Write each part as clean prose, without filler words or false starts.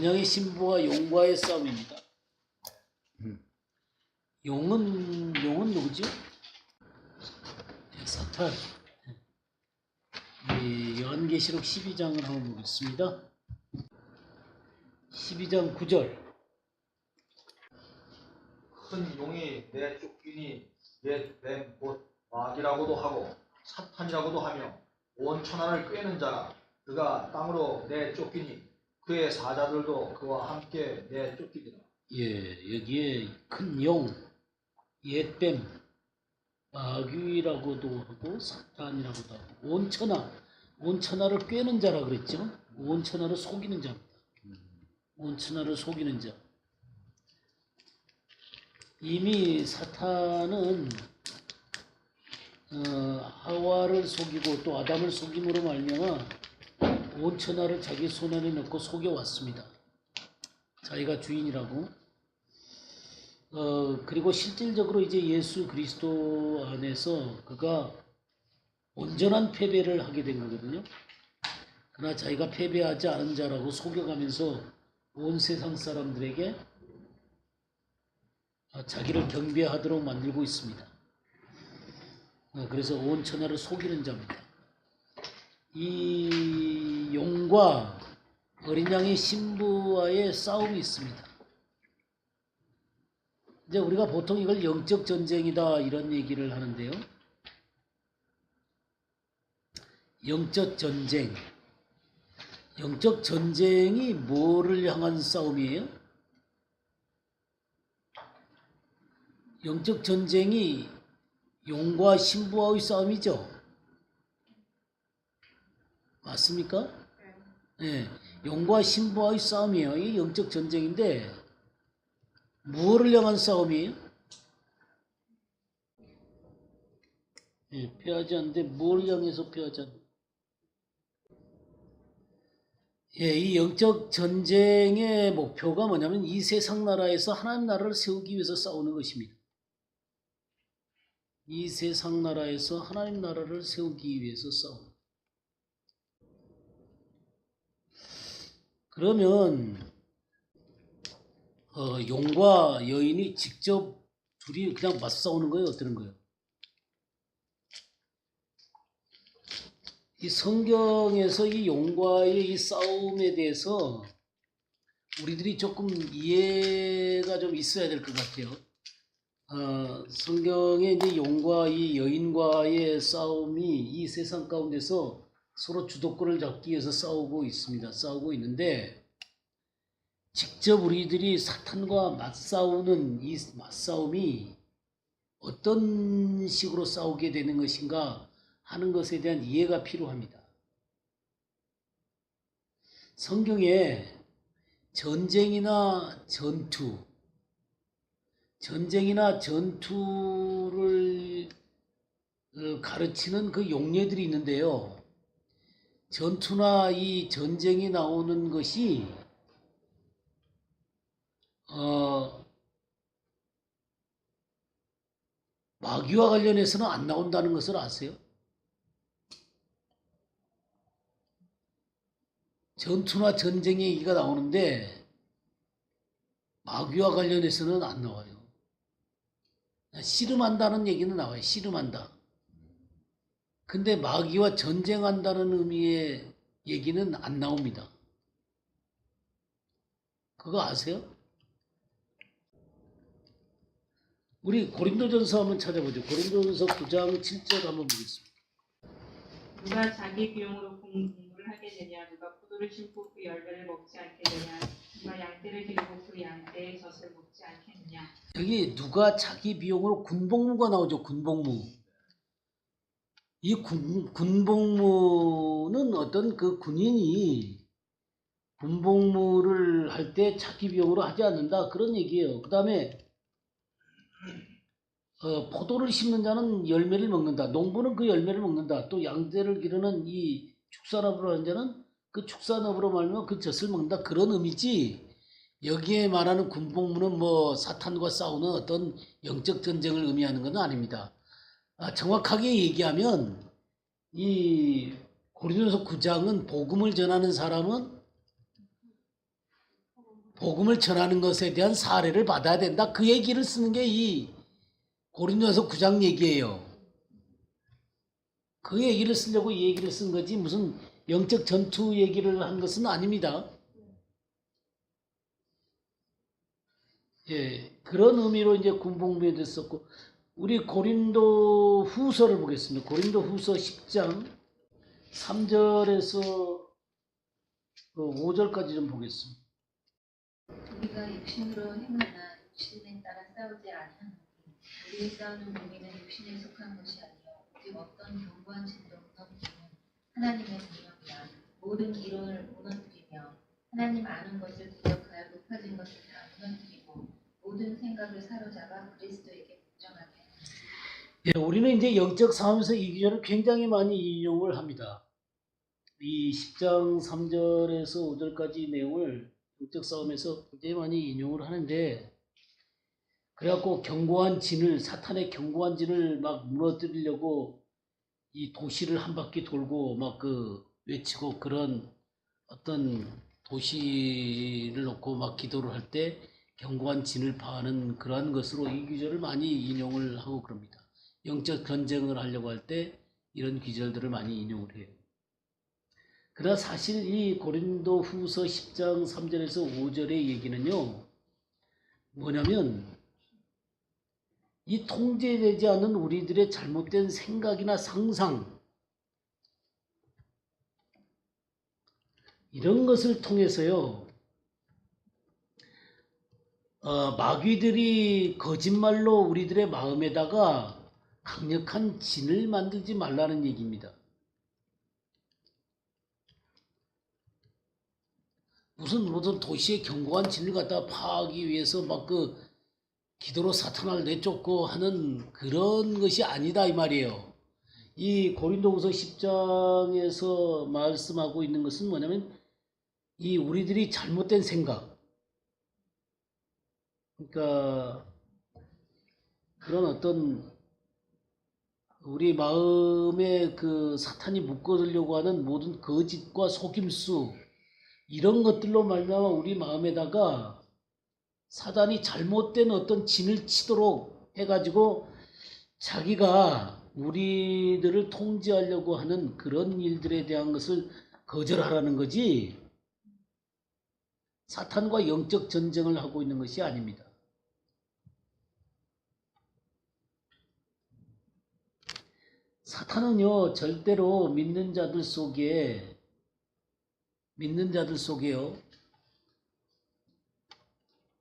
어린양의 신부와 용과의 싸움입니다. 용은 누구죠? 사탄. 요한계시록 12장을 한번 보겠습니다. 12장 9절. 큰 용이 내 쫓기니 옛 뱀 곧 마귀라고도 하고 사탄이라고도 하며 온 천하를 꿰는 자라. 그가 땅으로 내 쫓기니 그의 사자들도 그와 함께 내 쫓기리라. 예, 여기에 큰 용, 옛뱀, 마귀라고도 하고 사탄이라고도 하고 온 천하를 꿰는 자라 그랬죠. 온 천하를 속이는 자입니다. 온 천하를 속이는 자. 이미 사탄은 하와를 속이고 또 아담을 속임으로 말미암아 온 천하를 자기 손 안에 넣고 속여왔습니다. 자기가 주인이라고. 그리고 실질적으로 이제 예수 그리스도 안에서 그가 온전한 패배를 하게 된 거거든요. 그러나 자기가 패배하지 않은 자라고 속여가면서 온 세상 사람들에게 자기를 경배하도록 만들고 있습니다. 그래서 온 천하를 속이는 자입니다. 이 용과 어린 양의 신부와의 싸움이 있습니다. 이제 우리가 보통 이걸 영적 전쟁이다 이런 얘기를 하는데요. 영적 전쟁. 영적 전쟁이 뭐를 향한 싸움이에요? 영적 전쟁이 용과 신부와의 싸움이죠. 맞습니까? 네. 용과 신부와의 싸움이에요. 이 영적 전쟁인데 무엇을 향한 싸움이에요? 네, 패하지 않는데 뭘 향해서 패하지 않는데? 예, 이 영적 전쟁의 목표가 뭐냐면 이 세상 나라에서 하나님 나라를 세우기 위해서 싸우는 것입니다. 이 세상 나라에서 하나님 나라를 세우기 위해서 싸웁니다. 그러면 용과 여인이 직접 둘이 그냥 맞싸우는 거예요? 어떠는 거예요? 이 성경에서 이 용과의 이 싸움에 대해서 우리들이 조금 이해가 좀 있어야 될 것 같아요. 성경에 이제 용과 이 여인과의 싸움이 이 세상 가운데서 서로 주도권을 잡기 위해서 싸우고 있습니다. 싸우고 있는데 직접 우리들이 사탄과 맞싸우는 이 맞싸움이 어떤 식으로 싸우게 되는 것인가 하는 것에 대한 이해가 필요합니다. 성경에 전쟁이나 전투를 가르치는 그 용례들이 있는데요. 전투나 이 전쟁이 나오는 것이 마귀와 관련해서는 안 나온다는 것을 아세요? 전투나 전쟁의 얘기가 나오는데 마귀와 관련해서는 안 나와요. 씨름한다는 얘기는 나와요. 씨름한다. 근데 마귀와 전쟁한다는 의미의 얘기는 안 나옵니다. 그거 아세요? 우리 고린도전서 한번 찾아보죠. 고린도전서 9장 7절 한번 보겠습니다. 누가 자기 비용으로 공부를 하게 되냐? 누가 포도를 심고 그 열매를 먹지 않게 되냐? 누가 양떼를 기르고 그 양떼의 젖을 먹지 않겠느냐? 여기 누가 자기 비용으로 군복무가 나오죠. 군복무. 이 군복무는 어떤 그 군인이 군복무를 할 때 자기 비용으로 하지 않는다 그런 얘기예요. 그 다음에 포도를 심는 자는 열매를 먹는다. 농부는 그 열매를 먹는다. 또 양떼를 기르는 이 축산업으로 하는 자는 그 축산업으로 말하면 그 젖을 먹는다. 그런 의미지. 여기에 말하는 군복무는 뭐 사탄과 싸우는 어떤 영적 전쟁을 의미하는 건 아닙니다. 정확하게 얘기하면 이 고린도전서 9장은 복음을 전하는 사람은 복음을 전하는 것에 대한 사례를 받아야 된다. 그 얘기를 쓰는 게 이 고린도서 9장 얘기예요. 그 얘기를 쓰려고 이 얘기를 쓴 거지 무슨 영적 전투 얘기를 한 것은 아닙니다. 예, 그런 의미로 이제 군복무에 됐었고, 우리 고린도 후서를 보겠습니다. 고린도 후서 10장 3절에서 5절까지 좀 보겠습니다. 우리가 육신으로 행하나 육신에 따라 싸우지 아니하노니 우리의 싸우는 무기는 육신에 속한 것이 아니요 그 어떤 견고한 진도 무너뜨리는 하나님의 능력이라 모든 이론을 무너뜨리며 하나님 아는 것을 대적하여 높아진 것을 다 무너뜨리고 모든 생각을 사로잡아 그리스도에게 복종하게 하니. 예, 우리는 이제 영적 싸움에서 이 기절을 굉장히 많이 인용을 합니다. 이 10장 3절에서 5절까지 내용을 영적 싸움에서 굉장히 많이 인용을 하는데, 그래갖고 견고한 진을, 사탄의 견고한 진을 막 무너뜨리려고 이 도시를 한 바퀴 돌고 막 외치고, 그런 어떤 도시를 놓고 막 기도를 할 때 견고한 진을 파하는 그러한 것으로 이 기절을 많이 인용을 하고 그럽니다. 영적 전쟁을 하려고 할 때 이런 기절들을 많이 인용을 해요. 그러나 사실 이 고린도 후서 10장 3절에서 5절의 얘기는요, 뭐냐면 이 통제되지 않은 우리들의 잘못된 생각이나 상상, 이런 것을 통해서요, 마귀들이 거짓말로 우리들의 마음에다가 강력한 진을 만들지 말라는 얘기입니다. 무슨 도시의 견고한 진을 갖다 파하기 위해서 막 기도로 사탄을 내쫓고 하는 그런 것이 아니다 이 말이에요. 이 고린도후서 10장에서 말씀하고 있는 것은 뭐냐면 이 우리들이 잘못된 생각, 그러니까 그런 어떤 우리 마음에 사탄이 묶어두려고 하는 모든 거짓과 속임수, 이런 것들로 말미암아 우리 마음에다가 사단이 잘못된 어떤 진을 치도록 해가지고 자기가 우리들을 통제하려고 하는 그런 일들에 대한 것을 거절하라는 거지, 사탄과 영적 전쟁을 하고 있는 것이 아닙니다. 사탄은요, 절대로 믿는 자들 속에요,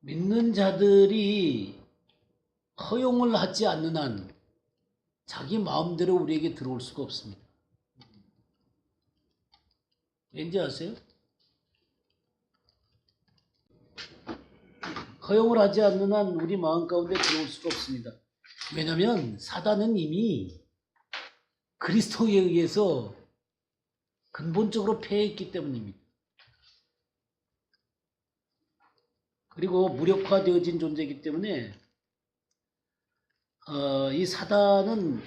믿는 자들이 허용을 하지 않는 한 자기 마음대로 우리에게 들어올 수가 없습니다. 왠지 아세요? 허용을 하지 않는 한 우리 마음 가운데 들어올 수가 없습니다. 왜냐하면 사단은 이미 그리스도에 의해서 근본적으로 패했기 때문입니다. 그리고 무력화되어진 존재이기 때문에 이 사단은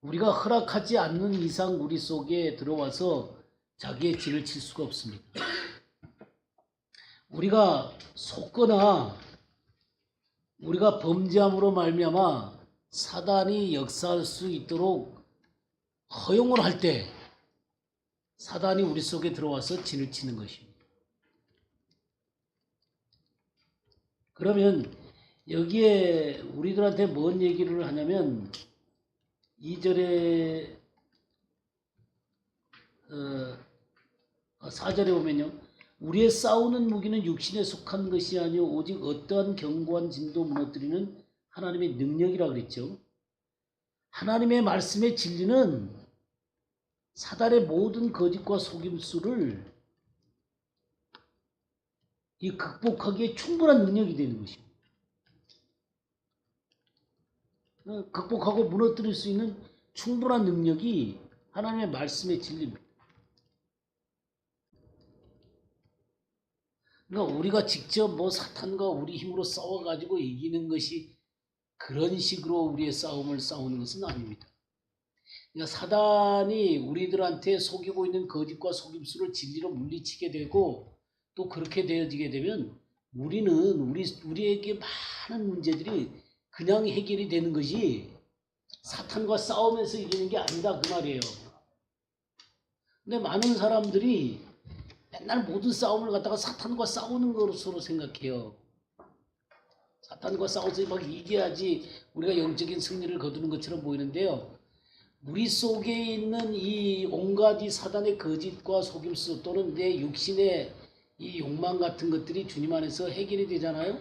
우리가 허락하지 않는 이상 우리 속에 들어와서 자기의 진을 칠 수가 없습니다. 우리가 속거나 우리가 범죄함으로 말미암아 사단이 역사할 수 있도록 허용을 할 때 사단이 우리 속에 들어와서 진을 치는 것입니다. 그러면 여기에 우리들한테 뭔 얘기를 하냐면 2절에 4절에 보면요, 우리의 싸우는 무기는 육신에 속한 것이 아니요 오직 어떠한 견고한 진도 무너뜨리는 하나님의 능력이라 그랬죠. 하나님의 말씀의 진리는 사단의 모든 거짓과 속임수를 극복하기에 충분한 능력이 되는 것입니다. 극복하고 무너뜨릴 수 있는 충분한 능력이 하나님의 말씀의 진리입니다. 그러니까 우리가 직접 사탄과 우리 힘으로 싸워가지고 이기는 것이, 그런 식으로 우리의 싸움을 싸우는 것은 아닙니다. 그러니까 사단이 우리들한테 속이고 있는 거짓과 속임수를 진리로 물리치게 되고, 또 그렇게 되어지게 되면 우리에게 많은 문제들이 그냥 해결이 되는 것이 사탄과 싸우면서 이기는 게 아니다 그 말이에요. 근데 많은 사람들이 맨날 모든 싸움을 갖다가 사탄과 싸우는 것으로 생각해요. 사탄과 싸워서 막 이겨야지 우리가 영적인 승리를 거두는 것처럼 보이는데요. 우리 속에 있는 이 온갖 이 사단의 거짓과 속임수 또는 내 육신의 이 욕망 같은 것들이 주님 안에서 해결이 되잖아요.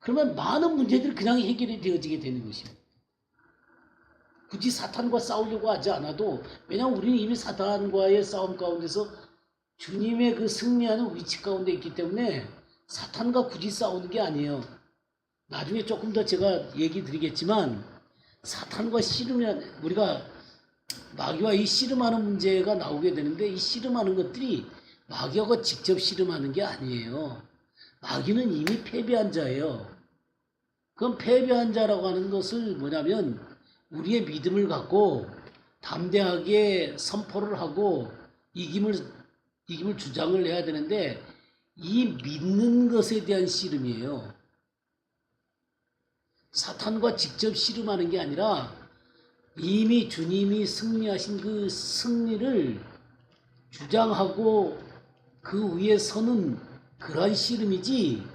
그러면 많은 문제들이 그냥 해결이 되어지게 되는 것입니다. 굳이 사탄과 싸우려고 하지 않아도, 왜냐하면 우리는 이미 사탄과의 싸움 가운데서 주님의 그 승리하는 위치 가운데 있기 때문에 사탄과 굳이 싸우는 게 아니에요. 나중에 조금 더 제가 얘기 드리겠지만, 사탄과 씨름하는, 우리가 마귀와 이 씨름하는 문제가 나오게 되는데, 이 씨름하는 것들이 마귀하고 직접 씨름하는 게 아니에요. 마귀는 이미 패배한 자예요. 그럼 패배한 자라고 하는 것을 뭐냐면, 우리의 믿음을 갖고 담대하게 선포를 하고 이김을 주장을 해야 되는데, 이 믿는 것에 대한 씨름이에요. 사탄과 직접 씨름하는 게 아니라 이미 주님이 승리하신 그 승리를 주장하고 그 위에 서는 그러한 씨름이지,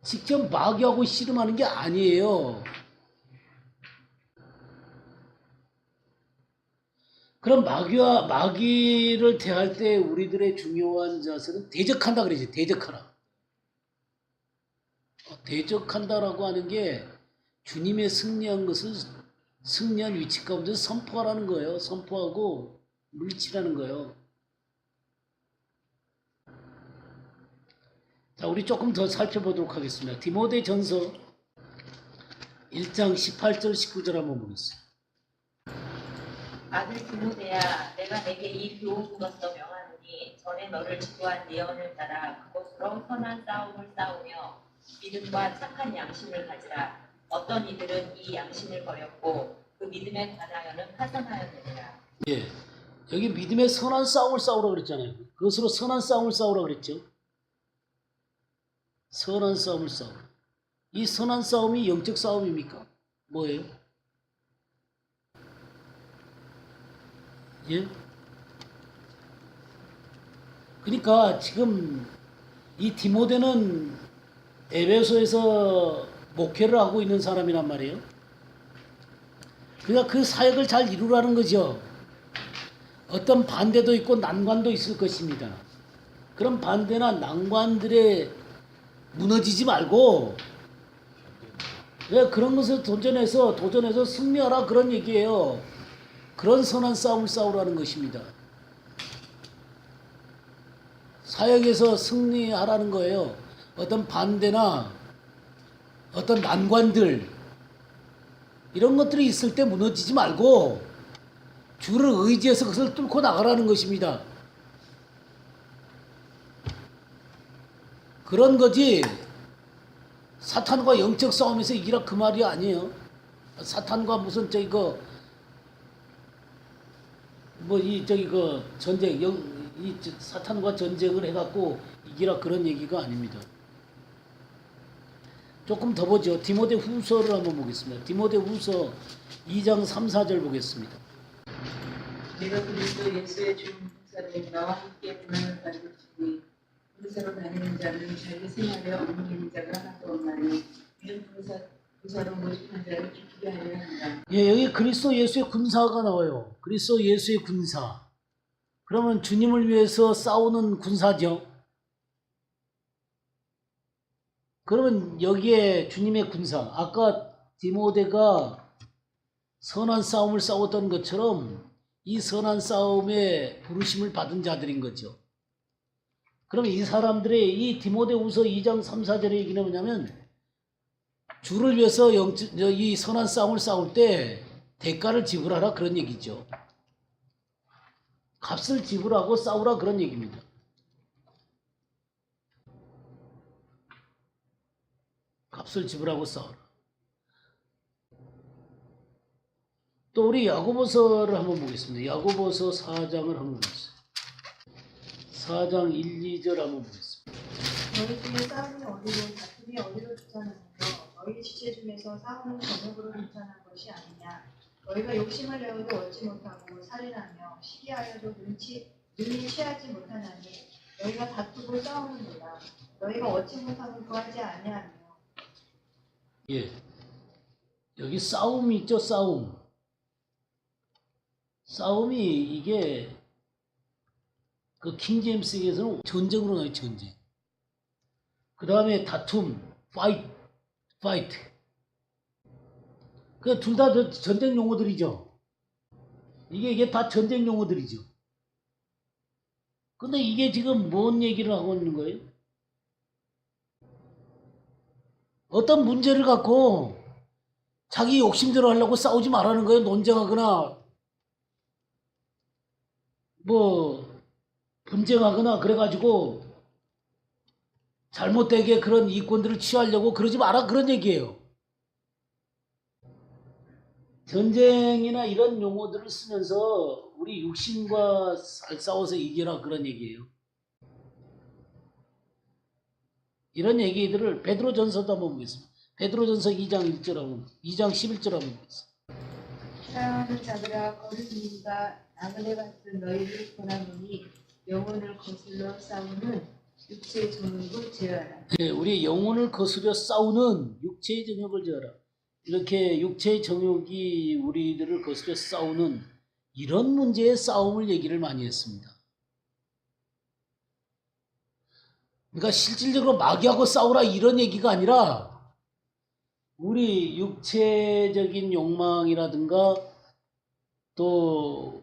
직접 마귀하고 씨름하는 게 아니에요. 그럼 마귀를 대할 때 우리들의 중요한 자세는 대적한다 그러지. 대적하라. 대적한다라고 하는 게 주님의 승리한 것을 승리한 위치 가운데 선포하라는 거예요. 선포하고 물리치라는 거예요. 자, 우리 조금 더 살펴보도록 하겠습니다. 디모데전서 1장 18절 19절 한번 보겠습니다. 아들 디모데야, 내가 내게 이 교훈으로써 명하노니 전에 너를 지도한 예언을 따라 그것으로 선한 싸움을 싸우며 믿음과 착한 양심을 가지라. 어떤 이들은 이 양심을 버렸고 그 믿음에 관하여는 파산하였느니라. 예, 여기 믿음의 선한 싸움을 싸우라고 그랬잖아요. 그것으로 선한 싸움을 싸우라고 그랬죠. 선한 싸움을 싸우라. 이 선한 싸움이 영적 싸움입니까? 뭐예요? 예? 그러니까 지금 이 디모데는 에베소에서 목회를 하고 있는 사람이란 말이에요. 그러니까 그 사역을 잘 이루라는 거죠. 어떤 반대도 있고 난관도 있을 것입니다. 그런 반대나 난관들에 무너지지 말고, 그런 것을 도전해서 승리하라, 그런 얘기예요. 그런 선한 싸움을 싸우라는 것입니다. 사역에서 승리하라는 거예요. 어떤 반대나 어떤 난관들, 이런 것들이 있을 때 무너지지 말고 주를 의지해서 그것을 뚫고 나가라는 것입니다. 그런 거지, 사탄과 영적 싸움에서 이기라 그 말이 아니에요. 사탄과 무슨 사탄과 전쟁을 해갖고 이기라 그런 얘기가 아닙니다. 조금 더 보죠. 디모데 후서를 한번 보겠습니다. 디모데 후서 2장 3, 4절 보겠습니다. 내가 그리스도 예수의 주 군사로 나와 함께 고난을 받을 주니 군사로 다니는 자는 자기 생활에 옮기는 자가 하나도 없나니 이런 군사로 모집한 자를 기쁘게 하려 한다. 예, 여기 그리스도 예수의 군사가 나와요. 그리스도 예수의 군사. 그러면 주님을 위해서 싸우는 군사죠. 그러면 여기에 주님의 군사, 아까 디모데가 선한 싸움을 싸웠던 것처럼 이 선한 싸움에 부르심을 받은 자들인 거죠. 그럼 이 사람들의 이 디모데후서 2장 3, 4절의 얘기는 뭐냐면, 주를 위해서 이 선한 싸움을 싸울 때 대가를 지불하라 그런 얘기죠. 값을 지불하고 싸우라 그런 얘기입니다. 값을 지불하고 싸우라. 또 우리 야고보서를 한번 보겠습니다. 야고보서 4장을 한번 보겠습니다. 4장 1, 2절 한번 보겠습니다. 너희 중에 싸움이 어디로 다툼이 어디로 비천하는가? 너희 지체 중에서 싸우는 정욕으로 비천한 것이 아니냐? 너희가 욕심을 내어도 얻지 못하고 살인하며 시기하여도 눈이 취하지 못하나니 너희가 다투고 싸우는도다. 너희가 얻지 못하고 구하지 아니하며. 예. 여기 싸움이 있죠, 싸움. 싸움이 이게 그 킹제임스에서는 전쟁으로 나와요, 전쟁. 그 다음에 다툼, fight. 그 둘 다 전쟁 용어들이죠. 이게 다 전쟁 용어들이죠. 근데 이게 지금 뭔 얘기를 하고 있는 거예요? 어떤 문제를 갖고 자기 욕심대로 하려고 싸우지 말라는 거예요. 논쟁하거나 뭐 분쟁하거나 그래가지고 잘못되게 그런 이권들을 취하려고 그러지 마라, 그런 얘기예요. 전쟁이나 이런 용어들을 쓰면서 우리 육신과 싸워서 이겨라, 그런 얘기예요. 이런 얘기들을 베드로전서도 한번 보겠습니다. 베드로전서 2장 11절 한번 보겠습니다. 사랑하는 자들아, 거듭 이가 나그네 같은 너희를 권하노니 영혼을 거슬러 싸우는 육체의 정욕을 제어하라. 네, 우리 영혼을 거스려 싸우는 육체의 정욕을 제어하라. 이렇게 육체의 정욕이 우리들을 거스려 싸우는 이런 문제의 싸움을 얘기를 많이 했습니다. 그러니까 실질적으로 마귀하고 싸우라 이런 얘기가 아니라 우리 육체적인 욕망이라든가 또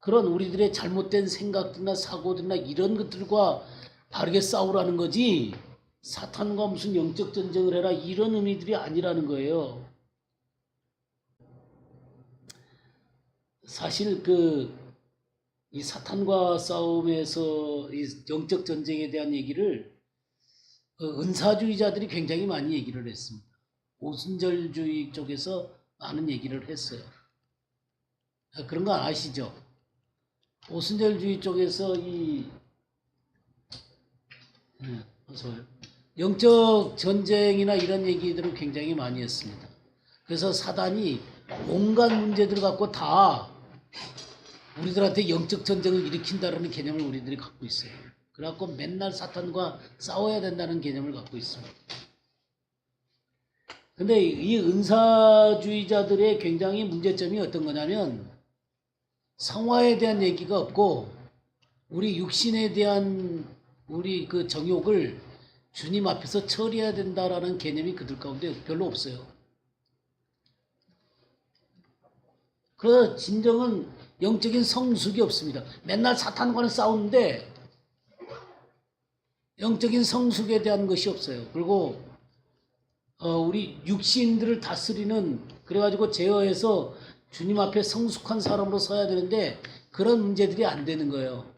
그런 우리들의 잘못된 생각들이나 사고들이나 이런 것들과 바르게 싸우라는 거지, 사탄과 무슨 영적 전쟁을 해라 이런 의미들이 아니라는 거예요. 사실 이 사탄과 싸움에서 이 영적 전쟁에 대한 얘기를 은사주의자들이 굉장히 많이 얘기를 했습니다. 오순절주의 쪽에서 많은 얘기를 했어요. 그런 거 아시죠? 오순절주의 쪽에서 영적 전쟁이나 이런 얘기들을 굉장히 많이 했습니다. 그래서 사단이 온갖 문제들을 갖고 다 우리들한테 영적 전쟁을 일으킨다는 개념을 우리들이 갖고 있어요. 그래갖고 맨날 사탄과 싸워야 된다는 개념을 갖고 있습니다. 근데 이 은사주의자들의 굉장히 문제점이 어떤 거냐면 성화에 대한 얘기가 없고 우리 육신에 대한 우리 그 정욕을 주님 앞에서 처리해야 된다라는 개념이 그들 가운데 별로 없어요. 그래서 진정은 영적인 성숙이 없습니다. 맨날 사탄과는 싸우는데 영적인 성숙에 대한 것이 없어요. 그리고 우리 육신들을 다스리는, 그래가지고 제어해서 주님 앞에 성숙한 사람으로 서야 되는데 그런 문제들이 안 되는 거예요.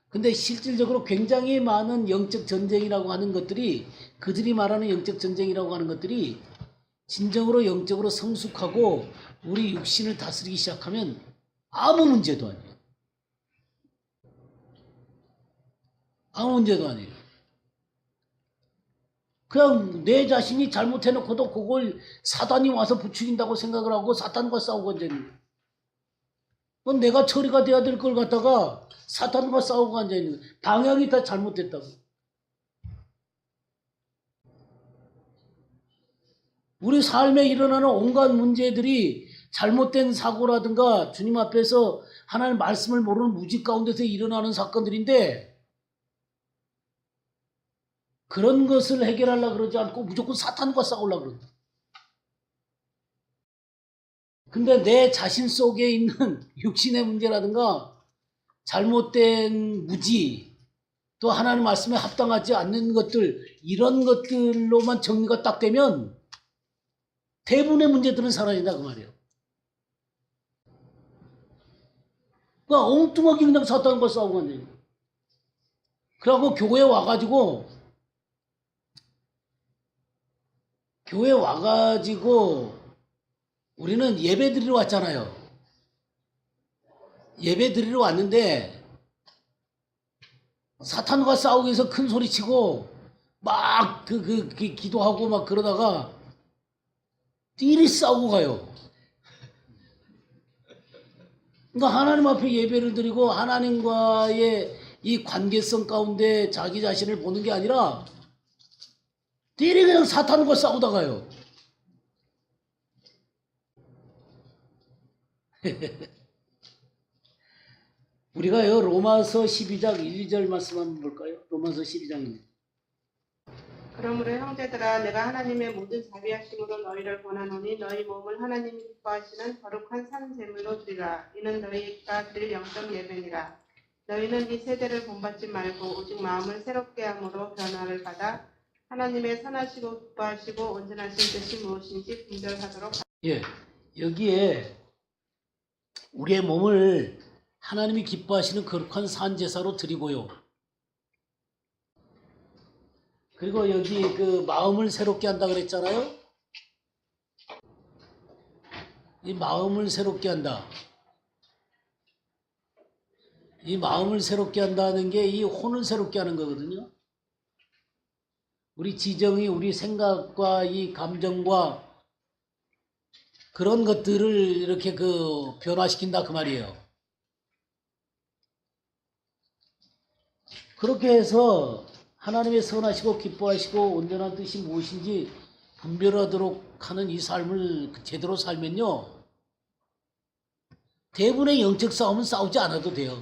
근데 실질적으로 굉장히 많은 영적 전쟁이라고 하는 것들이, 그들이 말하는 영적 전쟁이라고 하는 것들이 진정으로 영적으로 성숙하고 우리 육신을 다스리기 시작하면 아무 문제도 아니에요. 아무 문제도 아니에요. 그냥 내 자신이 잘못해놓고도 그걸 사단이 와서 부추긴다고 생각을 하고 사탄과 싸우고 앉아있는 거예요. 그건 내가 처리가 돼야 될 걸 갖다가 사탄과 싸우고 앉아있는 거예요. 방향이 다 잘못됐다고. 우리 삶에 일어나는 온갖 문제들이 잘못된 사고라든가 주님 앞에서 하나님의 말씀을 모르는 무지 가운데서 일어나는 사건들인데, 그런 것을 해결하려고 그러지 않고 무조건 사탄과 싸우려고 그런다. 근데 내 자신 속에 있는 육신의 문제라든가 잘못된 무지, 또 하나님 말씀에 합당하지 않는 것들, 이런 것들로만 정리가 딱 되면 대부분의 문제들은 사라진다 그 말이에요. 그러니까 엉뚱하게 그냥 사탄과 싸우고 앉아요. 그래갖고 교회에 와가지고 우리는 예배 드리러 왔잖아요. 예배 드리러 왔는데 사탄과 싸우기 위해서 큰 소리 치고 막 기도하고 막 그러다가 띠리 싸우고 가요. 그러니까 하나님 앞에 예배를 드리고 하나님과의 이 관계성 가운데 자기 자신을 보는 게 아니라 띠리 그냥 사탄과 싸우다가요. 우리가요 로마서 12장 1, 2절 말씀 한번 볼까요? 로마서 12장입니다. 그러므로 형제들아 내가 하나님의 모든 자비하심으로 너희를 권하노니 너희 몸을 하나님이 기뻐하시는 거룩한 산 제물로 드리라. 이는 너희가 드릴 영적 예배니라. 너희는 이 세대를 본받지 말고 오직 마음을 새롭게 함으로 변화를 받아 하나님의 선하시고 기뻐하시고 온전하신 뜻이 무엇인지 분별하도록 예, 여기에 우리의 몸을 하나님이 기뻐하시는 거룩한 산 제사로 드리고요. 그리고 여기 그 마음을 새롭게 한다 그랬잖아요. 이 마음을 새롭게 한다. 이 마음을 새롭게 한다는 게 이 혼을 새롭게 하는 거거든요. 우리 지정이 우리 생각과 이 감정과 그런 것들을 이렇게 그 변화시킨다 그 말이에요. 그렇게 해서 하나님의 선하시고 기뻐하시고 온전한 뜻이 무엇인지 분별하도록 하는 이 삶을 제대로 살면요. 대부분의 영적 싸움은 싸우지 않아도 돼요.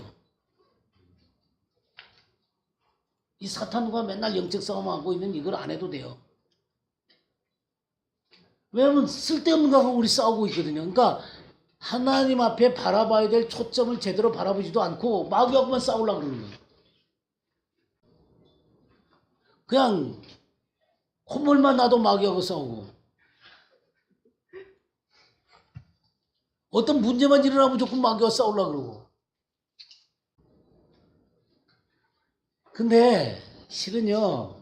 이 사탄과 맨날 영적 싸움하고 있는 이걸 안 해도 돼요. 왜냐하면 쓸데없는 거하고 우리 싸우고 있거든요. 그러니까 하나님 앞에 바라봐야 될 초점을 제대로 바라보지도 않고 마귀하고만 싸우려고 그러는 거예요. 그냥 콧물만 나도 마귀하고 싸우고 어떤 문제만 일어나면 조금 마귀와 싸우려고 그러고. 근데 실은요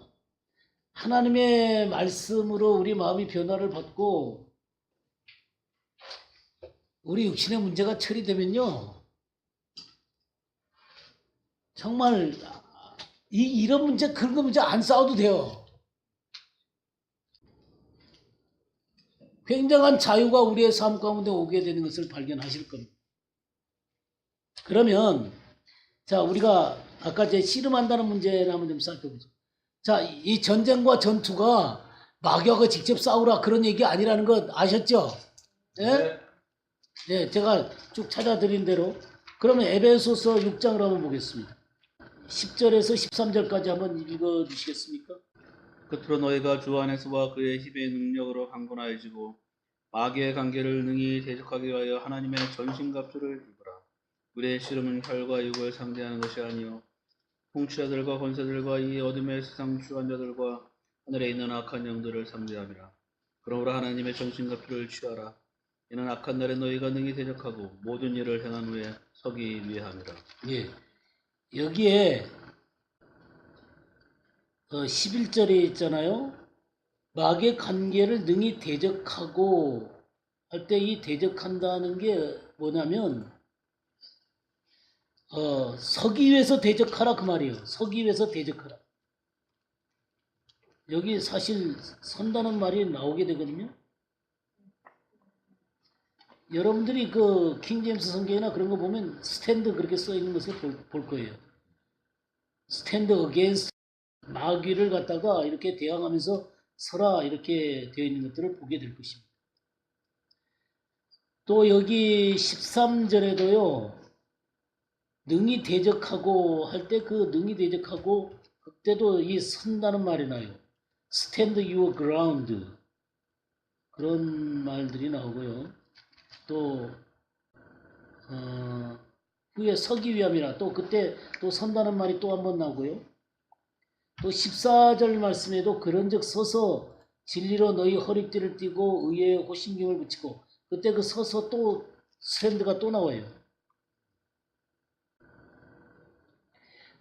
하나님의 말씀으로 우리 마음이 변화를 받고 우리 육신의 문제가 처리되면요 정말 이런 문제 그런 거 문제 안 싸워도 돼요. 굉장한 자유가 우리의 삶 가운데 오게 되는 것을 발견하실 겁니다. 그러면 자 우리가 아까 이제 씨름한다는 문제를 한번 좀 살펴보죠. 자, 이 전쟁과 전투가 마귀하고 직접 싸우라 그런 얘기 아니라는 것 아셨죠? 예? 네, 제가 쭉 찾아드린 대로 그러면 에베소서 6장을 한번 보겠습니다. 10절에서 13절까지 한번 읽어 주시겠습니까? 끝으로 너희가 주 안에서와 그의 힘의 능력으로 강건하여지고 마귀의 관계를 능히 대적하기 위하여 하나님의 전신갑주를 입으라. 우리의 씨름은 혈과 육을 상대하는 것이 아니요 통치자들과 권세들과 이 어둠의 세상 주관자들과 하늘에 있는 악한 영들을 상대함이라. 그러므로 하나님의 전신갑주를 취하라. 이는 악한 날에 너희가 능히 대적하고 모든 일을 행한 후에 서기 위함이라. 예. 여기에 11절에 있잖아요. 마귀의 관계를 능히 대적하고 할 때 이 대적한다는 게 뭐냐면 서기 위해서 대적하라 그 말이에요. 서기 위해서 대적하라. 여기 사실 선다는 말이 나오게 되거든요. 여러분들이 그 킹제임스 성경이나 그런 거 보면 스탠드 그렇게 써 있는 것을 볼 거예요. 스탠드 어게인스트 마귀를 갖다가 이렇게 대항하면서 서라 이렇게 되어 있는 것들을 보게 될 것입니다. 또 여기 13절에도요. 능히 대적하고 할 때 그 능히 대적하고 그때도 이 선다는 말이 나요. Stand your ground 그런 말들이 나오고요. 또 후에 서기 위함이라 또 그때 또 선다는 말이 또 한 번 나오고요. 또 14절 말씀에도 그런즉 서서 진리로 너희 허리띠를 띠고 의의 호심경을 붙이고 그때 그 서서 또 스탠드가 또 나와요.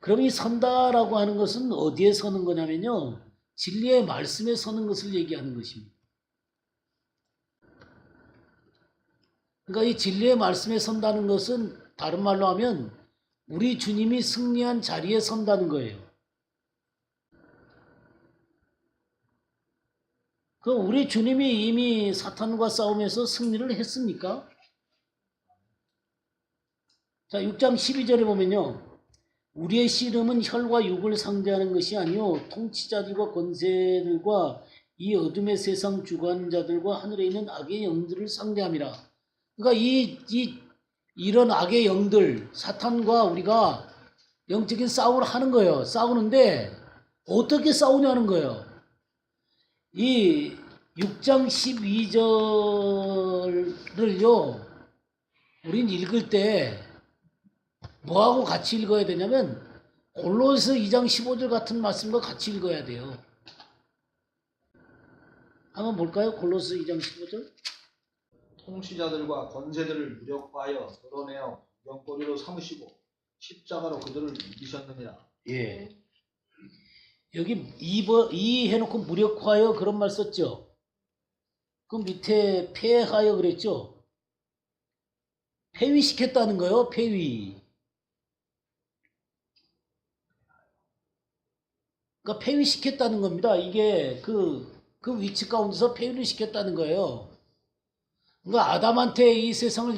그럼 이 선다라고 하는 것은 어디에 서는 거냐면요. 진리의 말씀에 서는 것을 얘기하는 것입니다. 그러니까 이 진리의 말씀에 선다는 것은 다른 말로 하면 우리 주님이 승리한 자리에 선다는 거예요. 그 우리 주님이 이미 사탄과 싸움에서 승리를 했습니까? 자, 6장 12절에 보면요. 우리의 씨름은 혈과 육을 상대하는 것이 아니요 통치자들과 권세들과 이 어둠의 세상 주관자들과 하늘에 있는 악의 영들을 상대함이라. 그러니까 이런 악의 영들, 사탄과 우리가 영적인 싸움을 하는 거예요. 싸우는데 어떻게 싸우냐는 거예요. 이 6장 12절을요. 우린 읽을 때 뭐하고 같이 읽어야 되냐면 골로새 2장 15절 같은 말씀과 같이 읽어야 돼요. 한번 볼까요? 골로새 2장 15절. 통치자들과 권세들을 무력화하여 드러내어 영거리로 삼으시고 십자가로 그들을 이기셨느니라. 예. 여기 2 해놓고 무력화하여 그런 말 썼죠. 그 밑에 폐하여 그랬죠. 폐위시켰다는 거예요. 폐위. 그러니까 폐위시켰다는 겁니다. 이게 그 위치 가운데서 폐위를 시켰다는 거예요. 그러니까 아담한테 이 세상을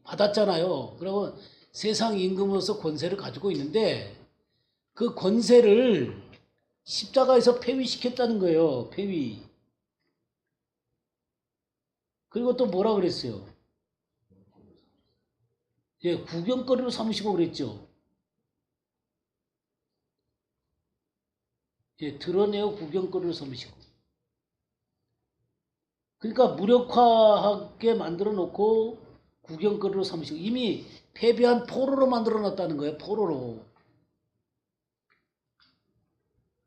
받았잖아요. 그러면 세상 임금으로서 권세를 가지고 있는데 그 권세를 십자가에서 폐위시켰다는 거예요. 폐위. 그리고 또 뭐라 그랬어요? 예, 구경거리로 삼으시고 그랬죠. 예, 드러내어 구경거리로 삼으시고. 그러니까 무력화하게 만들어 놓고 구경거리로 삼으시고 이미 패배한 포로로 만들어 놨다는 거예요. 포로로.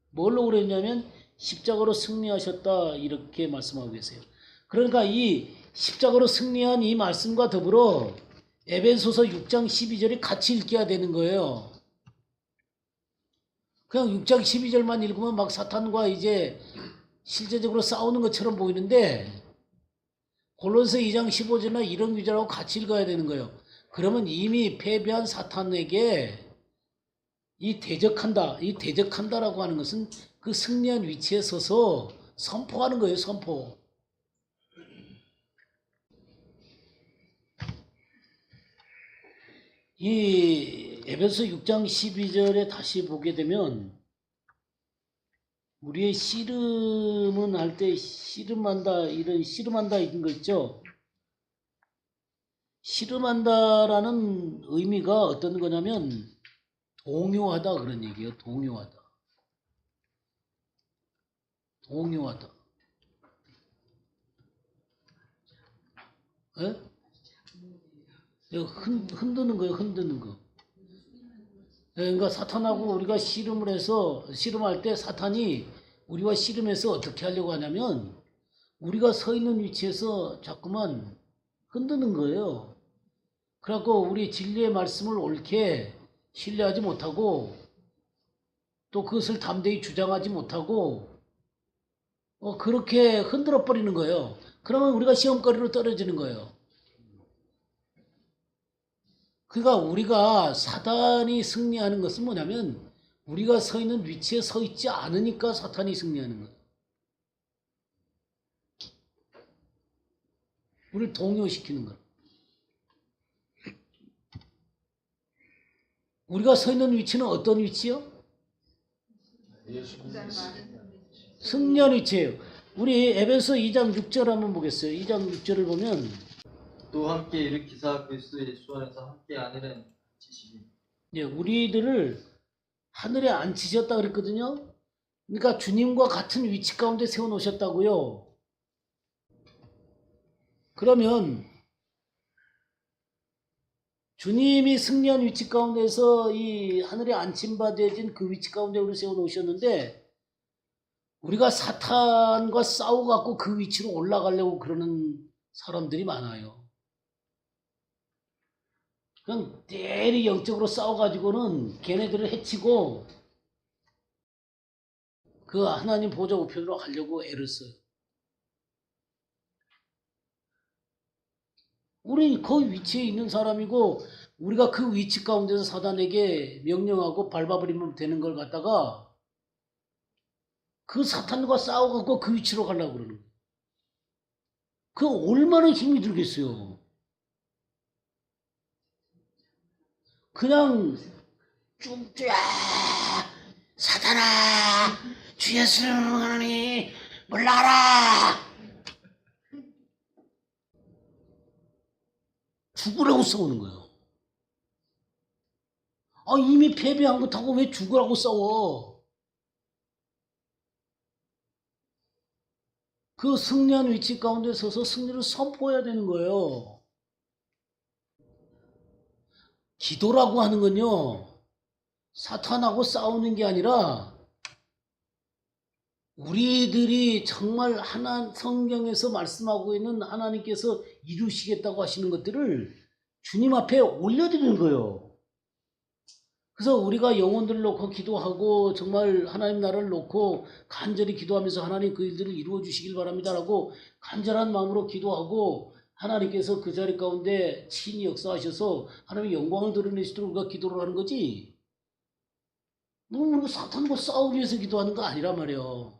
뭘로 그랬냐면 십자가로 승리하셨다 이렇게 말씀하고 계세요. 그러니까 이 십자가로 승리한 이 말씀과 더불어 에베소서 6장 12절이 같이 읽혀야 되는 거예요. 그냥 6장 12절만 읽으면 막 사탄과 이제 실제적으로 싸우는 것처럼 보이는데 골로새 2장 15절이나 이런 구절하고 같이 읽어야 되는 거예요. 그러면 이미 패배한 사탄에게 이 대적한다라고 하는 것은 그 승리한 위치에 서서 선포하는 거예요. 선포. 이 에베소 6장 12절에 다시 보게 되면 우리의 씨름은 할 때 씨름한다 이런 거 있죠. 씨름한다라는 의미가 어떤 거냐면 동요하다 그런 얘기예요. 동요하다. 예? 흔드는 거예요. 흔드는 거. 그러니까 사탄하고 우리가 씨름을 해서 씨름할 때 사탄이 우리와 씨름해서 어떻게 하려고 하냐면 우리가 서 있는 위치에서 자꾸만 흔드는 거예요. 그래갖고 우리 진리의 말씀을 옳게 신뢰하지 못하고 또 그것을 담대히 주장하지 못하고 그렇게 흔들어 버리는 거예요. 그러면 우리가 시험거리로 떨어지는 거예요. 그러니까 우리가 사단이 승리하는 것은 뭐냐면 우리가 서 있는 위치에 서 있지 않으니까 사탄이 승리하는 거예요. 우리를 동요시키는 거예요. 우리가 서 있는 위치는 어떤 위치요? 승리한 위치예요. 우리 에베소 2장 6절 한번 보겠어요. 2장 6절을 보면 또 함께 일으키사 그리스도 예수 안에서 함께 하늘에 앉히시니. 예, 우리들을 하늘에 앉히셨다 그랬거든요. 그러니까 주님과 같은 위치 가운데 세워놓으셨다고요. 그러면 주님이 승리한 위치 가운데서 이 하늘에 안침받아진 그 위치 가운데 우리 세워놓으셨는데 우리가 사탄과 싸워갖고 그 위치로 올라가려고 그러는 사람들이 많아요. 그냥 대리 영적으로 싸워가지고는 걔네들을 해치고 그 하나님 보좌 우편으로 가려고 애를 써요. 우리 그 위치에 있는 사람이고 우리가 그 위치 가운데서 사단에게 명령하고 밟아버리면 되는 걸 갖다가 그 사탄과 싸워갖고 그 위치로 가려고 그러는 거예요. 그 얼마나 힘이 들겠어요. 그냥 쭉쭉 사탄아 주 예수를 하나니 물러가라 죽으라고 싸우는 거예요. 아, 이미 패배한 거 타고 왜 죽으라고 싸워? 그 승리한 위치 가운데 서서 승리를 선포해야 되는 거예요. 기도라고 하는 건요, 사탄하고 싸우는 게 아니라 우리들이 정말 성경에서 말씀하고 있는 하나님께서 이루시겠다고 하시는 것들을 주님 앞에 올려드리는 거예요. 그래서 우리가 영혼들을 놓고 기도하고 정말 하나님 나라를 놓고 간절히 기도하면서 하나님 그 일들을 이루어 주시길 바랍니다라고 간절한 마음으로 기도하고 하나님께서 그 자리 가운데 친히 역사하셔서 하나님의 영광을 드러내시도록 우리가 기도를 하는 거지. 너무 우리가 사탄과 싸우기 위해서 기도하는 거 아니란 말이에요.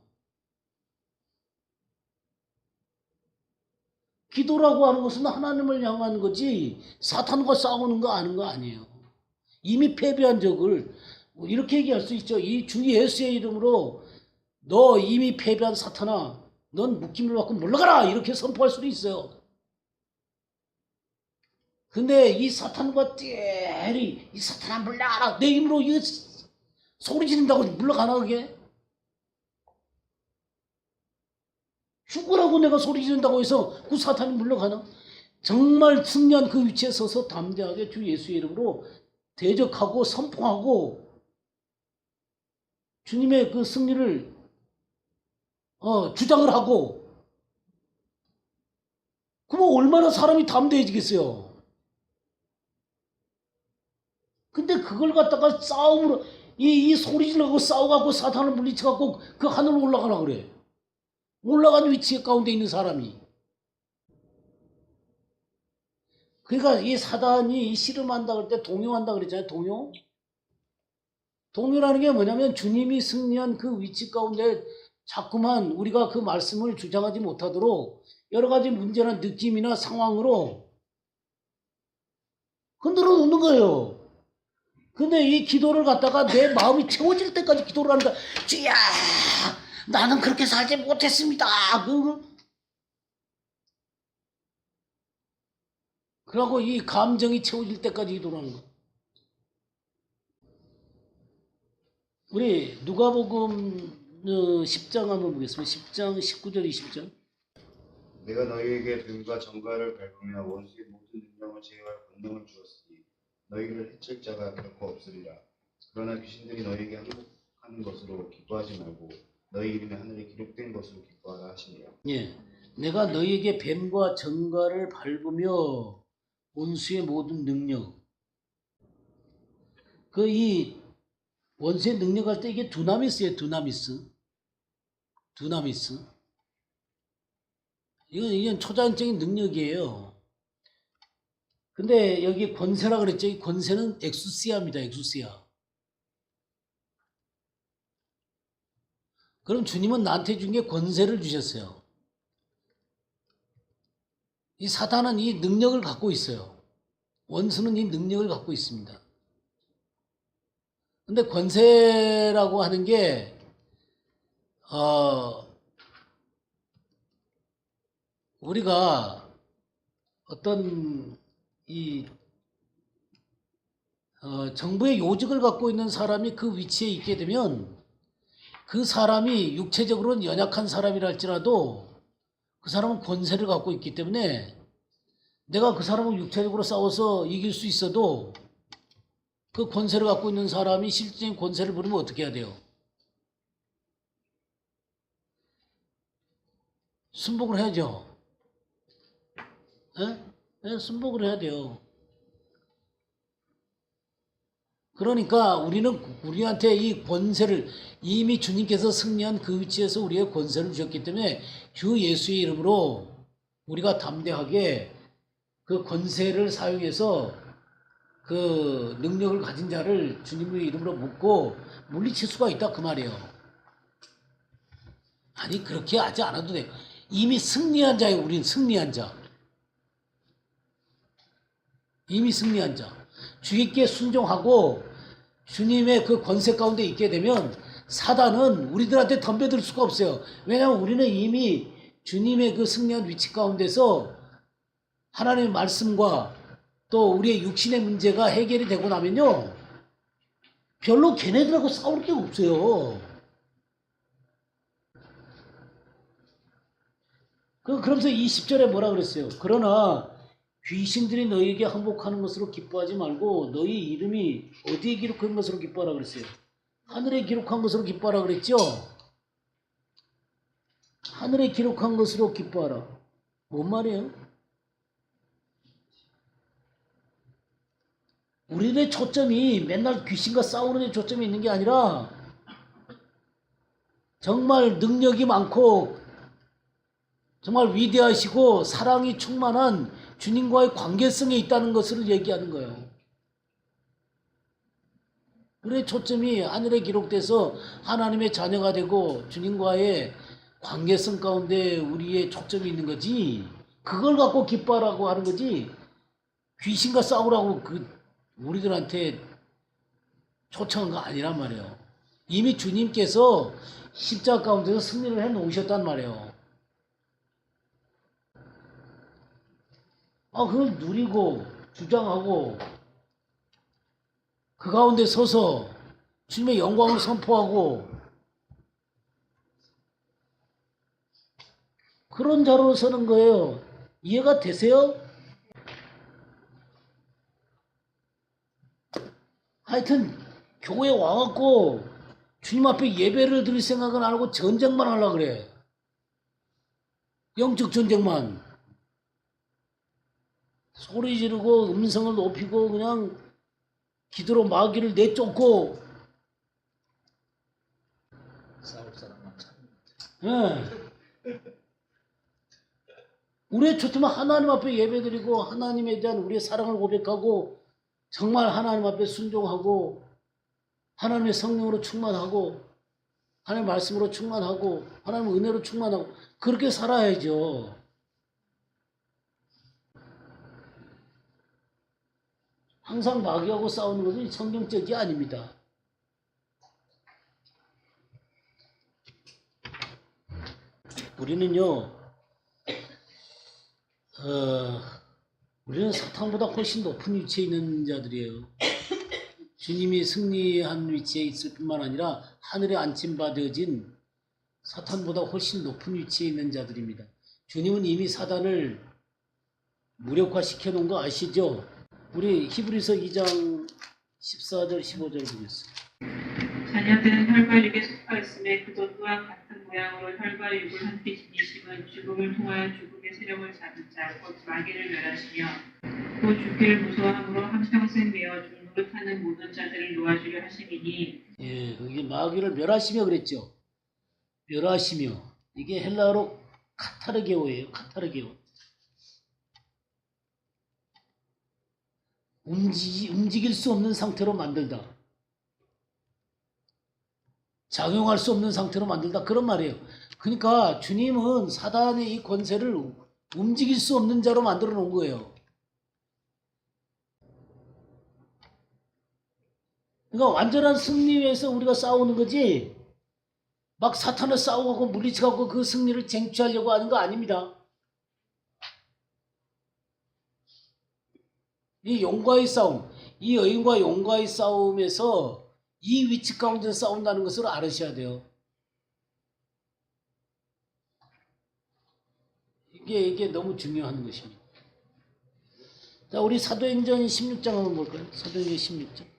기도라고 하는 것은 하나님을 향하는 거지 사탄과 싸우는 거 아는 거 아니에요. 이미 패배한 적을 이렇게 얘기할 수 있죠. 이 주 예수의 이름으로 너 이미 패배한 사탄아, 넌 묶임을 받고 물러가라 이렇게 선포할 수도 있어요. 근데 이 사탄과 이 사탄아 물러가라 내 힘으로 이 소리 지른다고 물러가나 그게? 죽으라고 내가 소리 지른다고 해서 그 사탄이 물러가나? 정말 승리한 그 위치에 서서 담대하게 주 예수의 이름으로 대적하고 선포하고 주님의 그 승리를 주장을 하고, 그럼 얼마나 사람이 담대해지겠어요. 근데 그걸 갖다가 싸움으로 이 소리 지르고 싸워갖고 사탄을 물리쳐갖고 그 하늘로 올라가라 그래. 올라간 위치 가운데 있는 사람이. 그러니까 이 사단이 씨름한다 그럴 때 동요한다 그랬잖아요. 동요. 동요라는 게 뭐냐면 주님이 승리한 그 위치 가운데 자꾸만 우리가 그 말씀을 주장하지 못하도록 여러 가지 문제나 느낌이나 상황으로 흔들어 놓는 거예요. 근데 이 기도를 갖다가 내 마음이 채워질 때까지 기도를 한다. 주야, 나는 그렇게 살지 못했습니다. 그러고 이 감정이 채워질 때까지 기도를 하는 거. 우리 누가복음 10장 한번 보겠습니다. 10장 19절 20절. 내가 너희에게 뱀과 정갈을 밟으며 원수의 모든 능력을 제어할 권능을 주었으니 너희를 해칠 자가 결코 없으리라. 그러나 귀신들이 너희에게 항복하는 것으로 기뻐하지 말고 너희 이름이 하늘에 기록된 것으로 기뻐하라 하시니라. 예, 내가 너희에게 뱀과 정갈을 밟으며 원수의 모든 능력. 이 원수의 능력 할 때 이게 두나미스예요. 두나미스. 이건 초자연적인 능력이에요. 근데 여기 권세라 그랬죠. 이 권세는 엑수시아입니다. 엑수시아. 그럼 주님은 나한테 준 게 권세를 주셨어요. 이 사탄은 이 능력을 갖고 있어요. 원수는 이 능력을 갖고 있습니다. 근데 권세라고 하는 게 우리가 어떤 정부의 요직을 갖고 있는 사람이 그 위치에 있게 되면 그 사람이 육체적으로는 연약한 사람이라 할지라도 그 사람은 권세를 갖고 있기 때문에 내가 그 사람을 육체적으로 싸워서 이길 수 있어도 그 권세를 갖고 있는 사람이 실질적인 권세를 부리면 어떻게 해야 돼요? 순복을 해야죠. 네, 순복을 해야 돼요. 그러니까 우리한테 이 권세를 이미 주님께서 승리한 그 위치에서 우리의 권세를 주셨기 때문에 주 예수의 이름으로 우리가 담대하게 그 권세를 사용해서 그 능력을 가진 자를 주님의 이름으로 묶고 물리칠 수가 있다 그 말이에요. 아니 그렇게 하지 않아도 돼요. 이미 승리한 자예요. 우리는 승리한 자. 이미 승리한 자. 주님께 순종하고 주님의 그 권세 가운데 있게 되면 사단은 우리들한테 덤벼들 수가 없어요. 왜냐하면 우리는 이미 주님의 그 승리한 위치 가운데서 하나님의 말씀과 또 우리의 육신의 문제가 해결이 되고 나면요, 별로 걔네들하고 싸울 게 없어요. 그러면서 20절에 뭐라 그랬어요? 그러나 귀신들이 너희에게 항복하는 것으로 기뻐하지 말고 너희 이름이 어디에 기록한 것으로 기뻐하라 그랬어요? 하늘에 기록한 것으로 기뻐하라 그랬죠? 하늘에 기록한 것으로 기뻐하라. 뭔 말이에요? 우리의 초점이 맨날 귀신과 싸우는 데 초점이 있는 게 아니라 정말 능력이 많고 정말 위대하시고 사랑이 충만한 주님과의 관계성에 있다는 것을 얘기하는 거예요. 우리의 초점이 하늘에 기록돼서 하나님의 자녀가 되고 주님과의 관계성 가운데 우리의 초점이 있는 거지, 그걸 갖고 기뻐하라고 하는 거지 귀신과 싸우라고 우리들한테 초청한 거 아니란 말이에요. 이미 주님께서 십자가 가운데서 승리를 해 놓으셨단 말이에요. 그걸 누리고 주장하고 그 가운데 서서 주님의 영광을 선포하고 그런 자로 서는 거예요. 이해가 되세요? 하여튼 교회에 와갖고 주님 앞에 예배를 드릴 생각은 안 하고 전쟁만 하려고 그래. 영적 전쟁만. 소리 지르고 음성을 높이고 그냥 기도로 마귀를 내쫓고. 싸울 사람만 찾는 예. 우리의 초점은 하나님 앞에 예배드리고 하나님에 대한 우리의 사랑을 고백하고 정말 하나님 앞에 순종하고 하나님의 성령으로 충만하고 하나님의 말씀으로 충만하고 하나님의 은혜로 충만하고 그렇게 살아야죠. 항상 마귀하고 싸우는 것은 성경적이 아닙니다. 우리는요, 우리는 사탄보다 훨씬 높은 위치에 있는 자들이에요. 주님이 승리한 위치에 있을 뿐만 아니라 하늘에 안침받아진 사탄보다 훨씬 높은 위치에 있는 자들입니다. 주님은 이미 사단을 무력화시켜 놓은 거 아시죠? 우리 히브리서 2장 14절 15절 보겠습니다. 자녀들은 혈과육에 속하였음에 그도 또한 같은 모양으로 혈과육을 함께 지니심은 죽음을 통하여 죽음의 세력을 잡은 자 곧 마귀를 멸하시며 또 죽기를 무서워함으로 한평생 매어 죽노릇 하는 모든 자들을 놓아주려 하심이니. 예, 그게 마귀를 멸하시며 그랬죠. 멸하시며, 이게 헬라어로 카타르게오예요. 카타르게오. 움직일 수 없는 상태로 만들다. 작용할 수 없는 상태로 만들다. 그런 말이에요. 그러니까 주님은 사단의 이 권세를 움직일 수 없는 자로 만들어 놓은 거예요. 그러니까 완전한 승리 위해서 우리가 싸우는 거지 막 사탄을 싸우고 물리쳐갖고 그 승리를 쟁취하려고 하는 거 아닙니다. 이 용과의 싸움, 이 여인과 용과의 싸움에서 이 위치 가운데서 싸운다는 것을 알으셔야 돼요. 이게 너무 중요한 것입니다. 자, 우리 사도행전 16장 한번 볼까요? 사도행전 16장.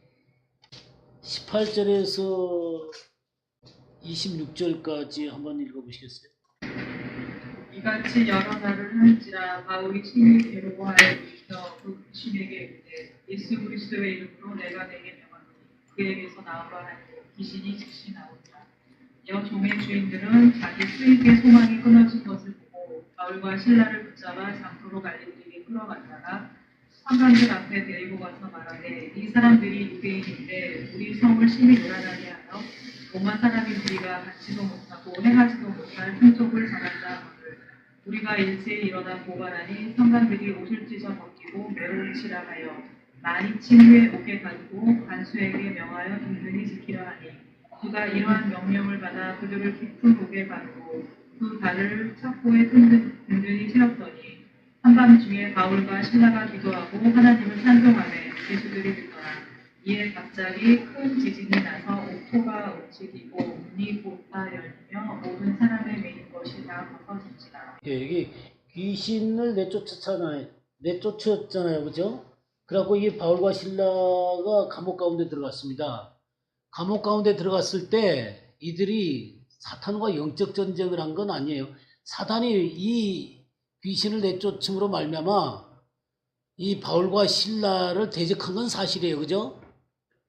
18절에서 26절까지 한번 읽어보시겠어요? 이같이 여러 날을 한지라 바울이 친히 괴로워하여 부딪혀 그 신에게 이르되 예수 그리스도의 이름으로 내가 내게 명하노니 그에게서 나오라 하니 귀신이 즉시 나오니라. 여 종의 주인들은 자기 수익의 소망이 끊어진 것을 보고 바울과 실라를 붙잡아 장소로 갈릴리에 끌어갔다가 상관들 앞에 데리고 가서 말하되 이 사람들이 유대인인데 우리 성을 심히 요란하게 하여 오만 사람이 우리가 갖지도 못하고 행하지도 못할 풍속을 전한다 하거늘 우리가 일제히 일어나 보관하니 성관들이 옷을 찢어 벗기고 매로우치라 하여 많이 친 후에 옥에 가두고 간수에게 명하여 든든히 지키라 하니 그가 이러한 명령을 받아 그들을 깊은 옥에 가두고 그 발을 착고에 든든히 세웠더니 한밤중에 바울과 실라가 기도하고 하나님을 찬송하며 예수들이 듣더라. 이에 갑자기 큰 지진이 나서 옥토가 움직이고 문이 곧다 열리며 모든 사람의 매인 것이 다 벗어진지라. 예, 여기 귀신을 내쫓았잖아요, 그죠? 그래갖고 이 바울과 실라가 감옥 가운데 들어갔습니다. 감옥 가운데 들어갔을 때 이들이 사탄과 영적 전쟁을 한 건 아니에요. 사탄이 이 귀신을 내쫓음으로 말미암아 이 바울과 실라를 대적한 건 사실이에요, 그죠?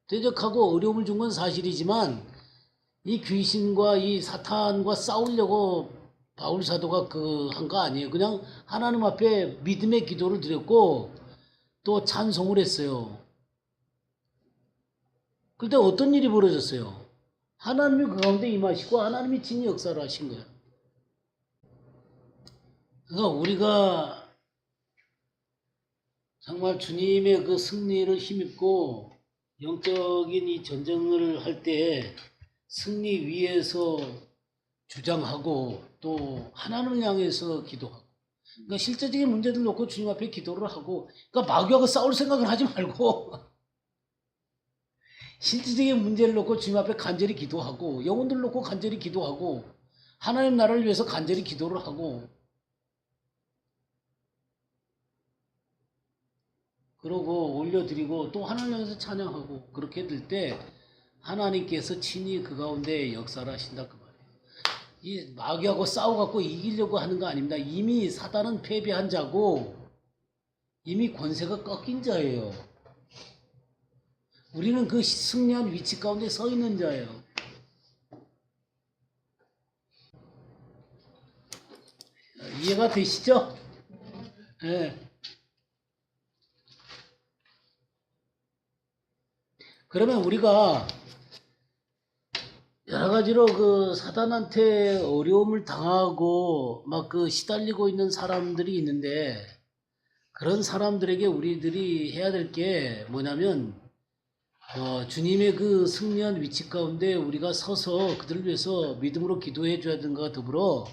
대적하고 어려움을 준 건 사실이지만 이 귀신과 이 사탄과 싸우려고 바울 사도가 한 거 아니에요. 그냥 하나님 앞에 믿음의 기도를 드렸고 또 찬송을 했어요. 그때 어떤 일이 벌어졌어요? 하나님이 그 가운데 임하시고 하나님이 진히 역사를 하신 거예요. 그러니까 우리가 정말 주님의 그 승리를 힘입고 영적인 이 전쟁을 할 때 승리 위에서 주장하고 또 하나님을 향해서 기도하고 그러니까 실제적인 문제들 놓고 주님 앞에 기도를 하고 그러니까 마귀하고 싸울 생각을 하지 말고 실질적인 문제를 놓고 주님 앞에 간절히 기도하고 영혼들을 놓고 간절히 기도하고 하나님 나라를 위해서 간절히 기도를 하고 그러고 올려드리고 또 하나님 향해서 찬양하고 그렇게 될 때 하나님께서 친히 그 가운데 역사를 하신다 그 말이에요. 이 마귀하고 싸워갖고 이기려고 하는 거 아닙니다. 이미 사단은 패배한 자고 이미 권세가 꺾인 자예요. 우리는 그 승리한 위치 가운데 서 있는 자예요. 이해가 되시죠? 네. 그러면 우리가 여러 가지로 그 사단한테 어려움을 당하고 막 그 시달리고 있는 사람들이 있는데 그런 사람들에게 우리들이 해야 될 게 뭐냐면 주님의 그 승리한 위치 가운데 우리가 서서 그들을 위해서 믿음으로 기도해 줘야 되는 것과 더불어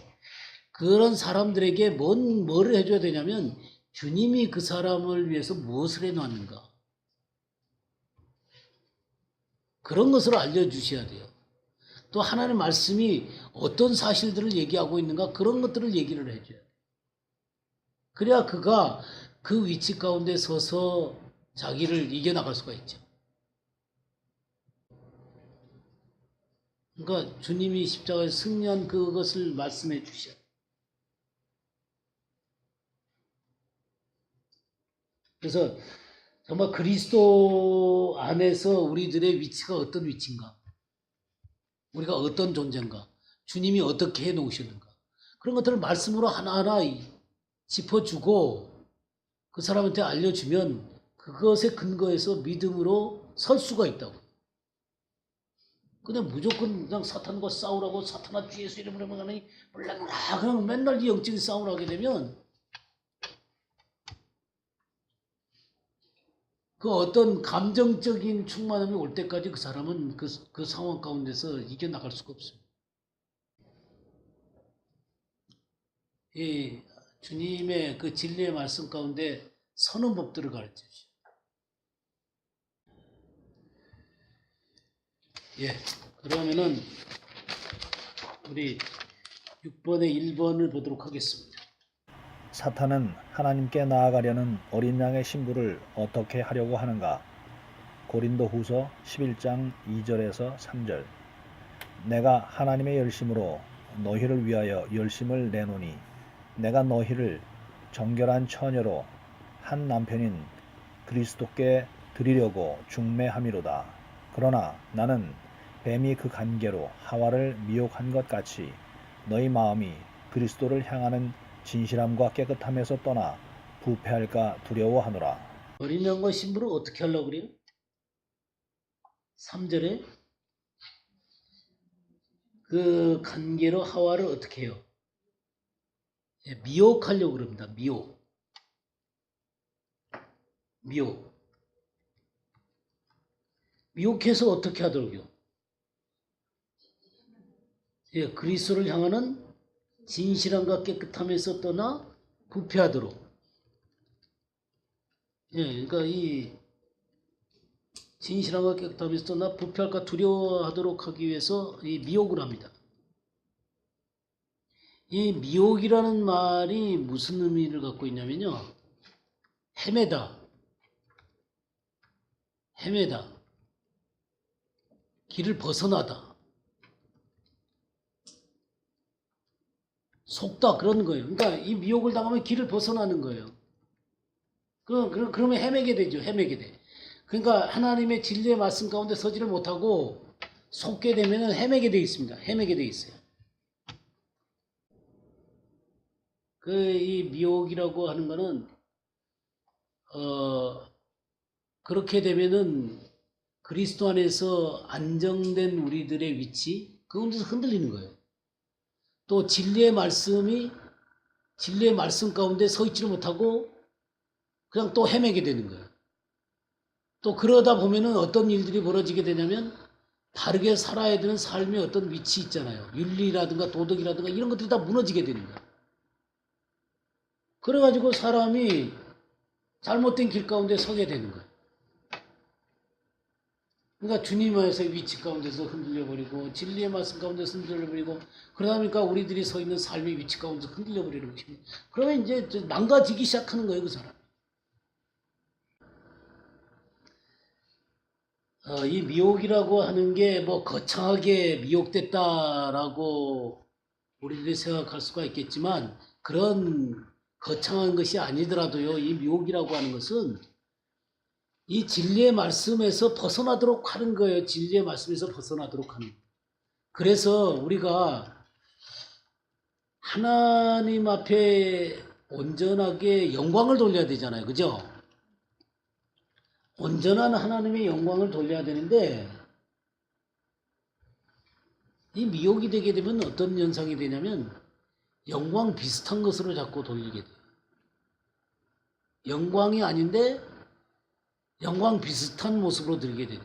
그런 사람들에게 뭐를 해줘야 되냐면 주님이 그 사람을 위해서 무엇을 해놨는가 그런 것을 알려주셔야 돼요. 또 하나님의 말씀이 어떤 사실들을 얘기하고 있는가 그런 것들을 얘기를 해줘야 돼요. 그래야 그가 그 위치 가운데 서서 자기를 이겨나갈 수가 있죠. 그러니까 주님이 십자가에서 승리한 그것을 말씀해 주셔야 돼요. 그래서 정말 그리스도 안에서 우리들의 위치가 어떤 위치인가? 우리가 어떤 존재인가? 주님이 어떻게 해놓으셨는가? 그런 것들을 말씀으로 하나하나 짚어주고 그 사람한테 알려주면 그것에 근거해서 믿음으로 설 수가 있다고. 그냥 무조건 그냥 사탄과 싸우라고 사탄아 주 예수 이름으로 하니 몰라 그냥 맨날 이 영적인 싸움을 하게 되면 그 어떤 감정적인 충만함이 올 때까지 그 사람은 그 상황 가운데서 이겨나갈 수가 없습니다. 이 주님의 그 진리의 말씀 가운데 서는 법들을 가르쳐 주십니다. 예, 그러면은 우리 6번에 1번을 보도록 하겠습니다. 사탄은 하나님께 나아가려는 어린 양의 신부를 어떻게 하려고 하는가? 고린도후서 11장 2절에서 3절. 내가 하나님의 열심으로 너희를 위하여 열심을 내노니 내가 너희를 정결한 처녀로 한 남편인 그리스도께 드리려고 중매함이로다. 그러나 나는 뱀이 그 관계로 하와를 미혹한 것 같이 너희 마음이 그리스도를 향하는 진실함과 깨끗함에서 떠나 부패할까 두려워하노라. 어린 양과 신부를 어떻게 하려고 그래요? 3절에 그 관계로 하와를 어떻게 해요? 예, 미혹하려고 그럽니다. 미혹해서 어떻게 하더라고요? 예, 그리스도를 향하는 진실함과 깨끗함에서 떠나 부패하도록. 예, 그러니까 이 진실함과 깨끗함에서 떠나 부패할까 두려워하도록 하기 위해서 이 미혹을 합니다. 이 미혹이라는 말이 무슨 의미를 갖고 있냐면요. 헤매다. 길을 벗어나다. 속다 그런 거예요. 그러니까 이 미혹을 당하면 길을 벗어나는 거예요. 그러면 헤매게 되죠. 헤매게 돼. 그러니까 하나님의 진리의 말씀 가운데 서지를 못하고 속게 되면 헤매게 돼 있습니다. 헤매게 돼 있어요. 이 미혹이라고 하는 거는 그렇게 되면은 그리스도 안에서 안정된 우리들의 위치 그곳에서 흔들리는 거예요. 또 진리의 말씀 가운데 서 있지를 못하고 그냥 또 헤매게 되는 거예요. 또 그러다 보면은 어떤 일들이 벌어지게 되냐면 바르게 살아야 되는 삶의 어떤 위치 있잖아요. 윤리라든가 도덕이라든가 이런 것들이 다 무너지게 되는 거예요. 그래가지고 사람이 잘못된 길 가운데 서게 되는 거예요. 그러니까 주님 안에서의 위치 가운데서 흔들려버리고 진리의 말씀 가운데서 흔들려버리고 그러다 보니까 우리들이 서 있는 삶의 위치 가운데서 흔들려버리는 것입니다. 그러면 이제 망가지기 시작하는 거예요, 그 사람. 이 미혹이라고 하는 게 뭐 거창하게 미혹됐다라고 우리들이 생각할 수가 있겠지만 그런 거창한 것이 아니더라도요. 이 미혹이라고 하는 것은 이 진리의 말씀에서 벗어나도록 하는 거예요. 진리의 말씀에서 벗어나도록 하는 거예요. 그래서 우리가 하나님 앞에 온전하게 영광을 돌려야 되잖아요. 그죠? 온전한 하나님의 영광을 돌려야 되는데 이 미혹이 되게 되면 어떤 현상이 되냐면 영광 비슷한 것으로 자꾸 돌리게 돼요. 영광이 아닌데 영광 비슷한 모습으로 드리게 돼요.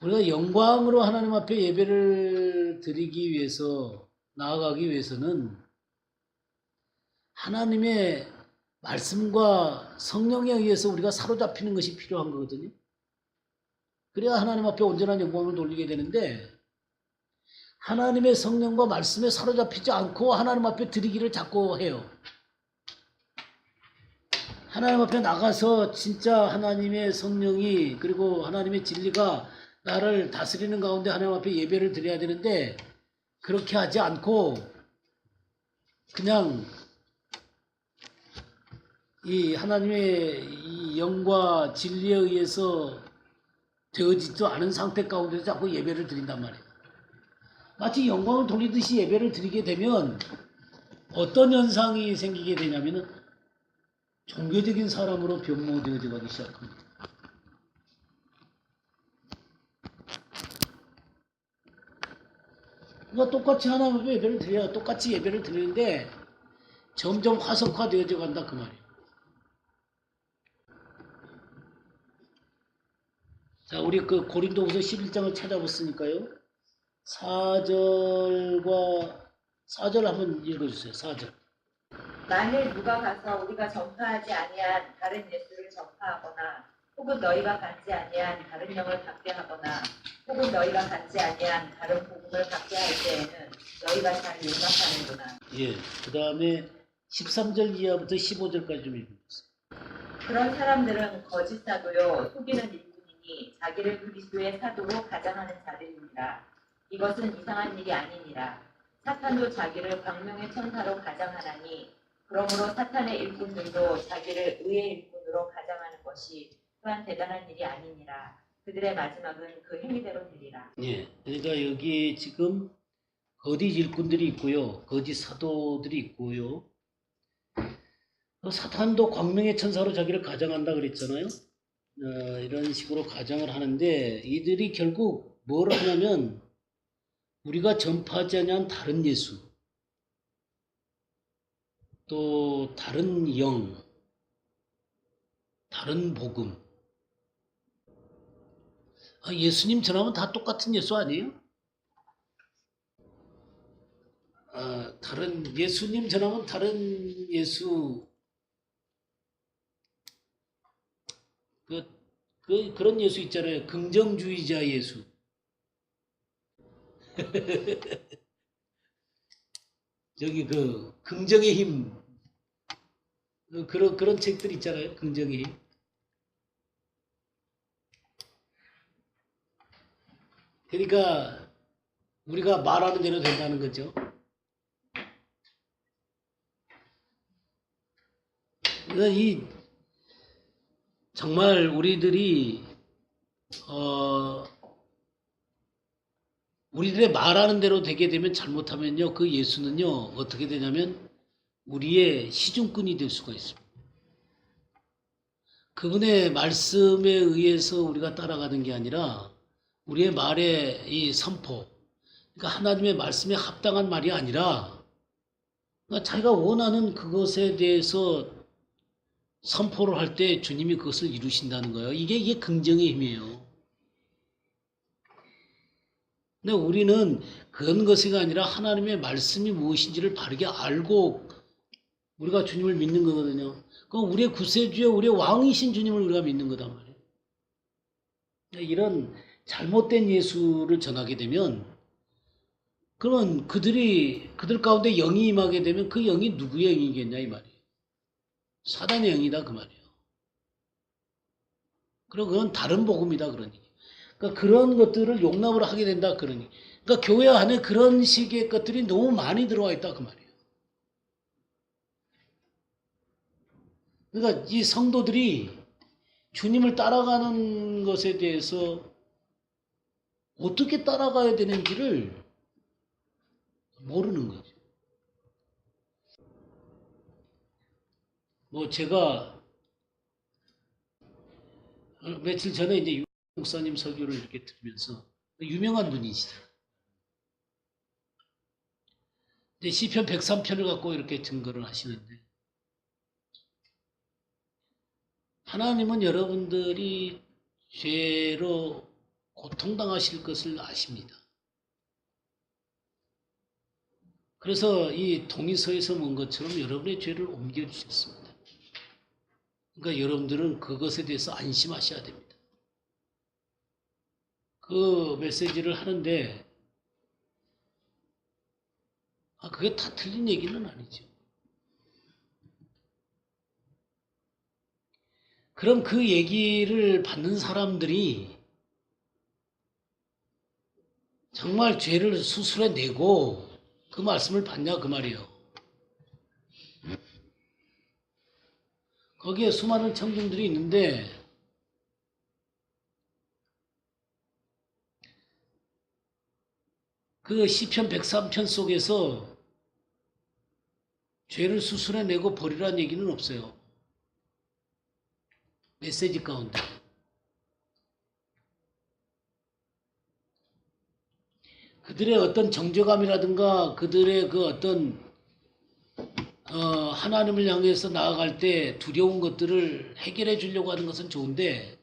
우리가 영광으로 하나님 앞에 예배를 드리기 위해서 나아가기 위해서는 하나님의 말씀과 성령에 의해서 우리가 사로잡히는 것이 필요한 거거든요. 그래야 하나님 앞에 온전한 영광을 돌리게 되는데 하나님의 성령과 말씀에 사로잡히지 않고 하나님 앞에 드리기를 자꾸 해요. 하나님 앞에 나가서 진짜 하나님의 성령이 그리고 하나님의 진리가 나를 다스리는 가운데 하나님 앞에 예배를 드려야 되는데 그렇게 하지 않고 그냥 이 하나님의 이 영과 진리에 의해서 되어지지도 않은 상태 가운데서 자꾸 예배를 드린단 말이에요. 마치 영광을 돌리듯이 예배를 드리게 되면 어떤 현상이 생기게 되냐면은 종교적인 사람으로 변모되어져 가기 시작합니다. 그러니까 똑같이 하나님 앞에 예배를 드려요. 똑같이 예배를 드리는데 점점 화석화되어져 간다 그 말이에요. 자, 우리 그 고린도후서 11장을 찾아봤으니까요. 4절 한번 읽어주세요. 4절. 만일 누가 가서 우리가 전파하지 아니한 다른 예수를 전파하거나 혹은 너희가 갖지 아니한 다른 영을 받게 하거나 혹은 너희가 갖지 아니한 다른 복음을 받게 할 때에는 너희가 잘 용납하는구나. 예, 그 다음에 13절 이하부터 15절까지 좀 읽어주세요. 그런 사람들은 거짓 사도요 속이는 일꾼이니 자기를 그리스도의 사도로 가장하는 자들입니다. 이것은 이상한 일이 아니니라. 사탄도 자기를 광명의 천사로 가장하나니 그러므로 사탄의 일꾼들도 자기를 의의 일꾼으로 가장하는 것이 또한 대단한 일이 아니니라. 그들의 마지막은 그 행위대로 되리라. 예, 그러니까 여기 지금 거짓 일꾼들이 있고요, 거짓 사도들이 있고요. 사탄도 광명의 천사로 자기를 가장한다 그랬잖아요. 이런 식으로 가정을 하는데 이들이 결국 뭘 하냐면 우리가 전파하지 않은 다른 예수, 또 다른 영, 다른 복음. 예수님 전하면 다 똑같은 예수 아니에요? 다른 예수님 전하면 다른 예수, 그런 예수 있잖아요. 긍정주의자 예수. 저기 긍정의 힘, 그런 책들 있잖아요. 긍정의 힘. 그러니까 우리가 말하는 대로 된다는 거죠. 그러니까 정말 우리들이 우리들의 말하는 대로 되게 되면 잘못하면요, 그 예수는요 어떻게 되냐면 우리의 시중꾼이 될 수가 있습니다. 그분의 말씀에 의해서 우리가 따라가는 게 아니라 우리의 말의 이 선포, 그러니까 하나님의 말씀에 합당한 말이 아니라 그러니까 자기가 원하는 그것에 대해서 선포를 할 때 주님이 그것을 이루신다는 거예요. 이게 긍정의 힘이에요. 근데 우리는 그런 것이 아니라 하나님의 말씀이 무엇인지를 바르게 알고 우리가 주님을 믿는 거거든요. 그럼 우리의 구세주여 우리의 왕이신 주님을 우리가 믿는 거단 말이에요. 이런 잘못된 예수를 전하게 되면 그러면 그들 가운데 영이 임하게 되면 그 영이 누구의 영이겠냐 이 말이에요. 사단의 영이다 그 말이에요. 그리고 그건 다른 복음이다 그러니. 그러니까 그런 것들을 용납을 하게 된다 그러니. 그러니까 교회 안에 그런 식의 것들이 너무 많이 들어와 있다 그 말이에요. 그러니까 이 성도들이 주님을 따라가는 것에 대해서 어떻게 따라가야 되는지를 모르는 거죠. 제가 며칠 전에 이제 유 목사님 설교를 이렇게 들으면서 유명한 분이시잖아요. 시편 103편을 갖고 이렇게 증거를 하시는데 하나님은 여러분들이 죄로 고통당하실 것을 아십니다. 그래서 이 동의서에서 본 것처럼 여러분의 죄를 옮겨주셨습니다. 그러니까 여러분들은 그것에 대해서 안심하셔야 됩니다. 그 메시지를 하는데 그게 다 틀린 얘기는 아니죠. 그럼 그 얘기를 받는 사람들이 정말 죄를 수술해내고 그 말씀을 받냐 그 말이에요. 거기에 수많은 청중들이 있는데 그 시편 103편 속에서 죄를 수술해내고 버리라는 얘기는 없어요. 메시지 가운데. 그들의 어떤 정죄감이라든가 그들의 그 어떤 하나님을 향해서 나아갈 때 두려운 것들을 해결해 주려고 하는 것은 좋은데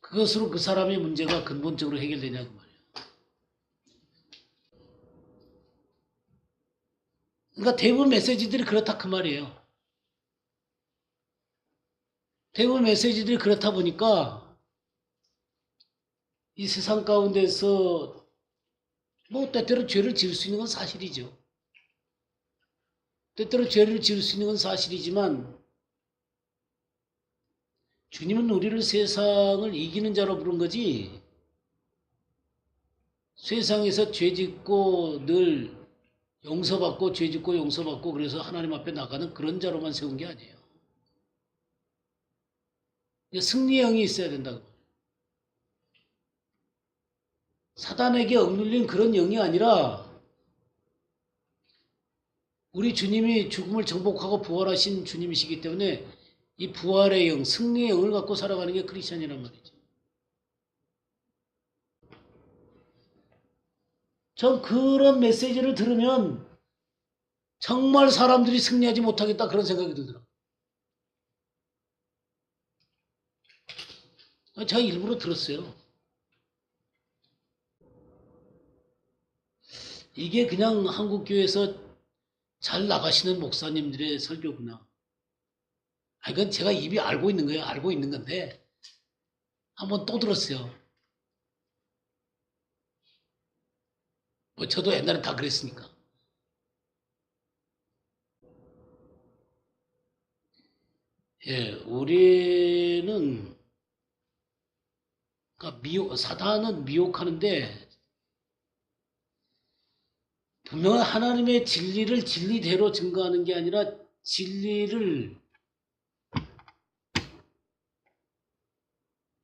그것으로 그 사람의 문제가 근본적으로 해결되냐 그 말이에요. 그러니까 대부분 메시지들이 그렇다 그 말이에요. 대부분 메시지들이 그렇다 보니까 이 세상 가운데서 때때로 죄를 지을 수 있는 건 사실이죠. 때때로 죄를 지을 수 있는 건 사실이지만 주님은 우리를 세상을 이기는 자로 부른 거지 세상에서 죄 짓고 늘 용서받고 죄 짓고 용서받고 그래서 하나님 앞에 나가는 그런 자로만 세운 게 아니에요. 승리의 영이 있어야 된다고. 사단에게 억눌린 그런 영이 아니라 우리 주님이 죽음을 정복하고 부활하신 주님이시기 때문에 이 부활의 영, 승리의 영을 갖고 살아가는 게 크리스천이란 말이죠. 전 그런 메시지를 들으면 정말 사람들이 승리하지 못하겠다 그런 생각이 들더라고요. 제가 일부러 들었어요. 이게 그냥 한국교회에서 잘 나가시는 목사님들의 설교구나. 이건 제가 입이 알고 있는 거예요. 알고 있는 건데 한번 또 들었어요. 뭐 저도 옛날에 다 그랬으니까. 예, 우리는 그러니까 사단은 미혹하는데 분명 하나님의 진리를 진리대로 증거하는 게 아니라 진리를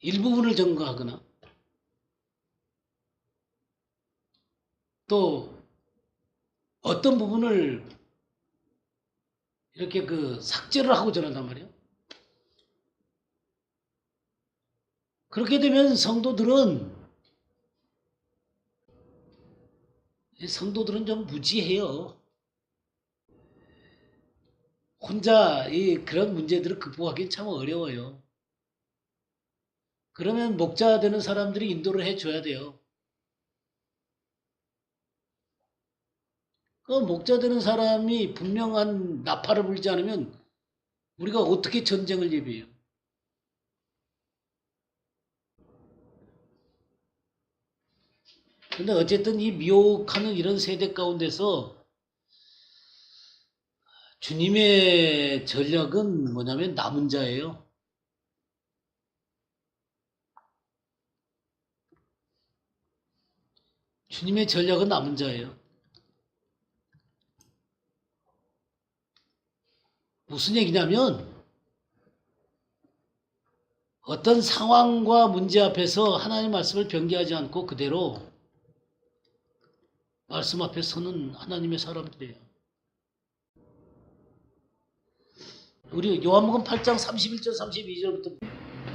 일부분을 증거하거나 또 어떤 부분을 이렇게 삭제를 하고 전한단 말이에요. 그렇게 되면 성도들은 좀 무지해요. 혼자 그런 문제들을 극복하기는 참 어려워요. 그러면 목자 되는 사람들이 인도를 해줘야 돼요. 그 목자 되는 사람이 분명한 나팔을 불지 않으면 우리가 어떻게 전쟁을 예비해요? 근데 어쨌든 이 미혹하는 이런 세대 가운데서 주님의 전략은 뭐냐면 남은 자예요. 주님의 전략은 남은 자예요. 무슨 얘기냐면 어떤 상황과 문제 앞에서 하나님 말씀을 변개하지 않고 그대로 말씀 앞에 서는 하나님의 사람들이에요. 우리 요한복음 8장 31절 32절부터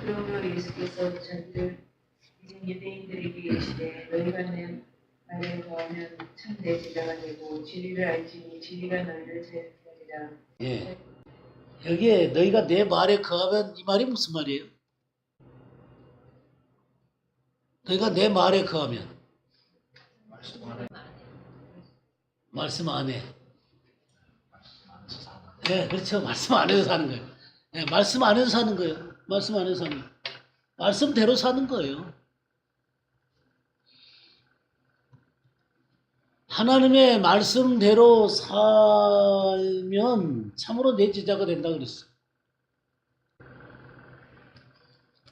그러므로 예수께서 자기를 믿은 유대인들에게 이르시되 너희가 내 말에 거하면 참 내 제자가 되고 진리를 알지니 진리가 너희를 자유케 하리라. 예. 여기에 너희가 내 말에 거하면 이 말이 무슨 말이에요? 너희가 내 말에 거하면 말씀 안에. 네, 그렇죠. 말씀 안에서 사는 거예요. 네, 말씀 안에서 사는 거예요. 말씀 안에서 사는 거예요. 말씀대로 사는 거예요. 하나님의 말씀대로 살면 참으로 내 제자가 된다 그랬어요.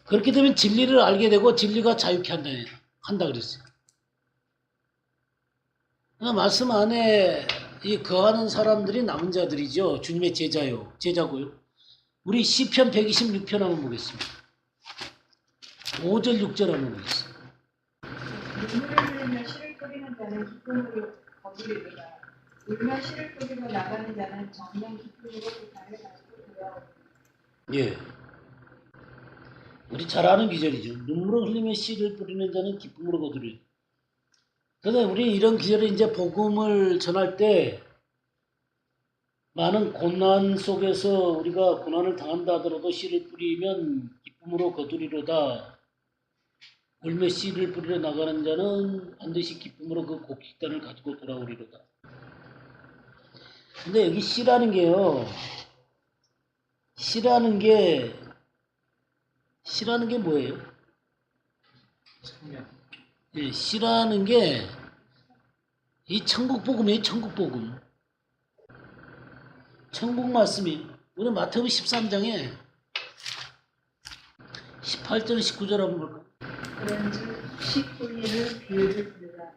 그렇게 되면 진리를 알게 되고 진리가 자유케 한다 그랬어요. 말씀 안에 거하는 사람들이 남은 자들이죠. 주님의 제자고요. 우리 시편 126편 한번 보겠습니다. 5절 6절 한번 보겠습니다. 눈물을 흘리며 씨를 뿌리는 자는 기쁨으로 거두리로다. 울며 씨를 뿌리러 나가는 자는 정녕 기쁨으로 그 땅을 가지고 돌아오리라. 예. 우리 잘 아는 기절이죠. 눈물을 흘리며 씨를 뿌리는 자는 기쁨으로 거두리로다. 그래서 우리 이런 기절에 이제 복음을 전할 때 많은 고난 속에서 우리가 고난을 당한다 하더라도 씨를 뿌리면 기쁨으로 거두리로다. 울며 씨를 뿌리러 나가는 자는 반드시 기쁨으로 그 곡식단을 가지고 돌아오리로다. 근데 여기 씨라는 게요. 씨라는 게 뭐예요? 생명. 예, 씨라는 게 이 천국 복음이에요. 천국 복음. 천국 말씀이 우리 마태복음 13장에 18절 19절 한번 볼까요? 그런즉 씨 뿌리는 비유를 들으라.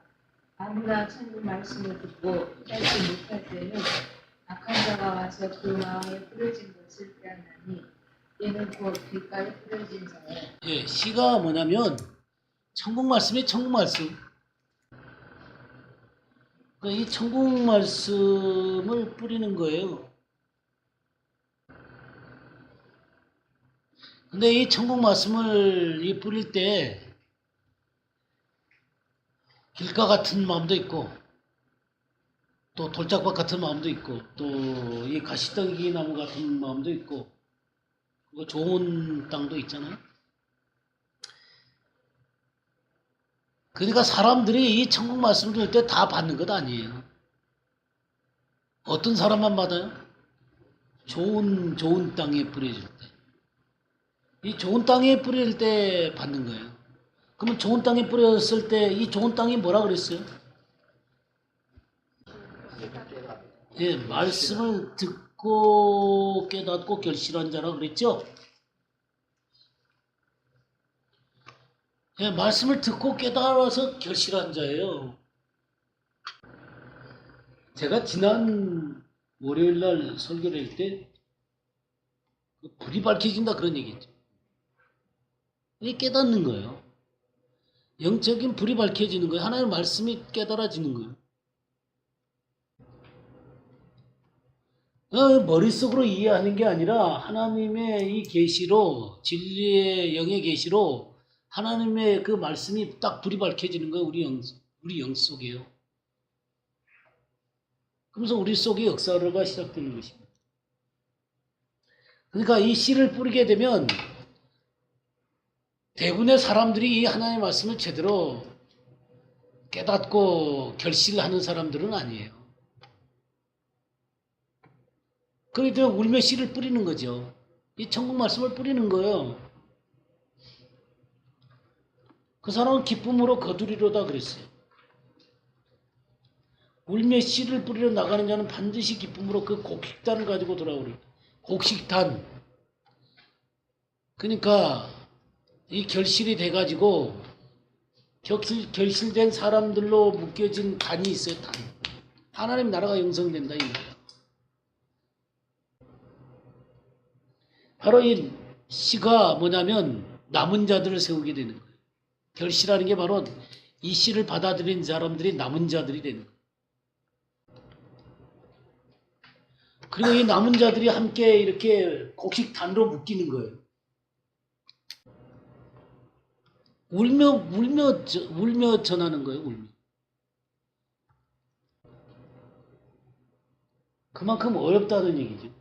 아무나 천국 말씀을 듣고 깨닫지 못할 때는 악한 자가 와서 그 마음에 뿌려진 것을 빼앗나니 얘는 곧 귓가에 뿌려진 자예요. 예, 씨가 뭐냐면 천국 말씀이 천국 말씀. 그러니까 이 천국 말씀을 뿌리는 거예요. 근데 이 천국 말씀을 이 뿌릴 때 길가 같은 마음도 있고 또 돌짝밭 같은 마음도 있고 또 이 가시떨기 나무 같은 마음도 있고 그리고 좋은 땅도 있잖아요. 그러니까 사람들이 이 천국 말씀을 들을 때 다 받는 것 아니에요. 어떤 사람만 받아요? 좋은 땅에 뿌려질 때. 이 좋은 땅에 뿌릴 때 받는 거예요. 그러면 좋은 땅에 뿌렸을 때 이 좋은 땅이 뭐라 그랬어요? 예, 말씀을 듣고 깨닫고 결실한 자라 그랬죠? 예, 말씀을 듣고 깨달아서 결실한 자예요. 제가 지난 월요일 날 설교를 할 때 불이 밝혀진다 그런 얘기했죠. 이게 깨닫는 거예요. 영적인 불이 밝혀지는 거예요. 하나님의 말씀이 깨달아지는 거예요. 머릿속으로 이해하는 게 아니라 하나님의 이 계시로 진리의 영의 계시로 하나님의 그 말씀이 딱 불이 밝혀지는 거예요. 우리 영 속에요. 그러면서 우리 속에 역사가 시작되는 것입니다. 그러니까 이 씨를 뿌리게 되면 대부분의 사람들이 이 하나님의 말씀을 제대로 깨닫고 결실하는 사람들은 아니에요. 그래도 울며 씨를 뿌리는 거죠. 이 천국 말씀을 뿌리는 거예요. 그 사람은 기쁨으로 거두리로다 그랬어요. 울며 씨를 뿌리러 나가는 자는 반드시 기쁨으로 그 곡식단을 가지고 돌아오리. 곡식단. 그러니까 이 결실이 돼가지고 결실된 사람들로 묶여진 단이 있어요. 단. 하나님 나라가 형성된다 이 말이에요. 바로 이 씨가 뭐냐면 남은 자들을 세우게 되는 거예요. 결실하는 게 바로 이 씨를 받아들인 사람들이 남은 자들이 되는 거예요. 그리고 이 남은 자들이 함께 이렇게 곡식단으로 묶이는 거예요. 울며 전하는 거예요. 울며. 그만큼 어렵다는 얘기죠.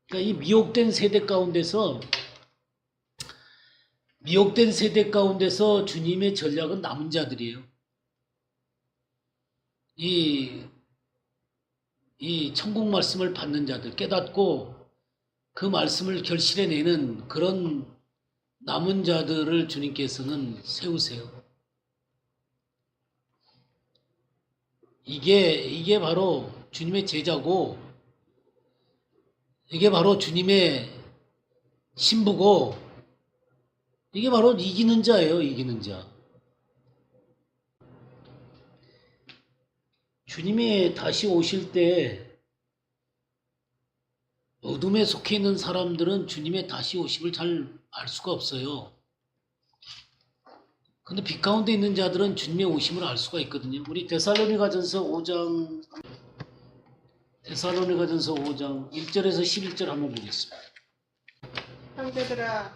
그러니까 이 미혹된 세대 가운데서 주님의 전략은 남은 자들이에요. 이 천국 말씀을 받는 자들, 깨닫고 그 말씀을 결실해내는 그런 남은 자들을 주님께서는 세우세요. 이게 바로 주님의 제자고, 이게 바로 주님의 신부고, 이게 바로 이기는 자예요, 이기는 자. 주님이 다시 오실 때 어둠에 속해 있는 사람들은 주님의 다시 오심을 잘 알 수가 없어요. 근데 빛 가운데 있는 자들은 주님의 오심을 알 수가 있거든요. 우리 데살로니가전서 5장 1절에서 11절 한번 보겠습니다. 형제들아,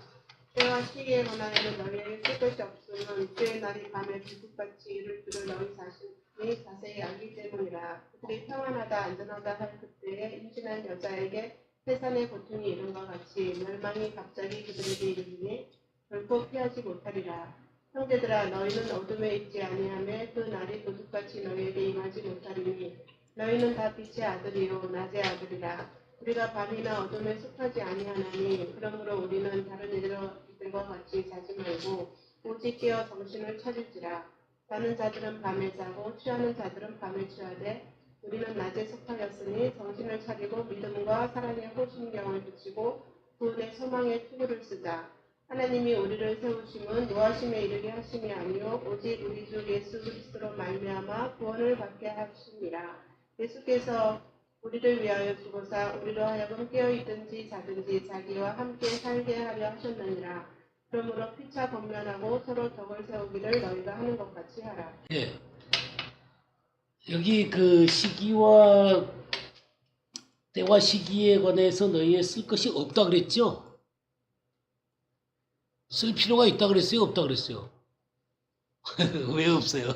때와 시기의 고난에는 너희에게 쓸 것이 없으면 주의 날이 밤에 불꽃같이 이를 줄을 너희 자신이 자세히 알기 때문이라. 그들이 평안하다 안전하다 할 그때에 임신한 여자에게 해산의 고통이 이른과 같이 멸망이 갑자기 그들에게 이르니 결코 피하지 못하리라. 형제들아, 너희는 어둠에 있지 아니하며 그 날이 도둑같이 너희에게 임하지 못하리니 너희는 다 빛의 아들이요 낮의 아들이라. 우리가 밤이나 어둠에 속하지 아니하나니 그러므로 우리는 다른 이들과 같이 자지 말고 오직 깨어 정신을 차릴지라. 자는 자들은 밤에 자고 취하는 자들은 밤에 취하되 우리는 낮에 속하였으니 정신을 차리고 믿음과 사랑의 호심경을 붙이고 구원의 소망의 투구를 쓰자. 하나님이 우리를 세우심은 노하심에 이르게 하심이 아니요 오직 우리 주 예수 그리스도로 말미암아 구원을 받게 하심이라. 예수께서 우리를 위하여 죽으사 우리로 하여금 깨어있든지 자든지 자기와 함께 살게 하려 하셨느니라. 그러므로 피차 권면하고 서로 덕을 세우기를 너희가 하는 것 같이 하라. 예. 여기 그 시기와 때와 시기에 관해서 너희에 쓸 것이 없다 그랬죠? 쓸 필요가 있다 그랬어요? 없다 그랬어요? 왜 없어요?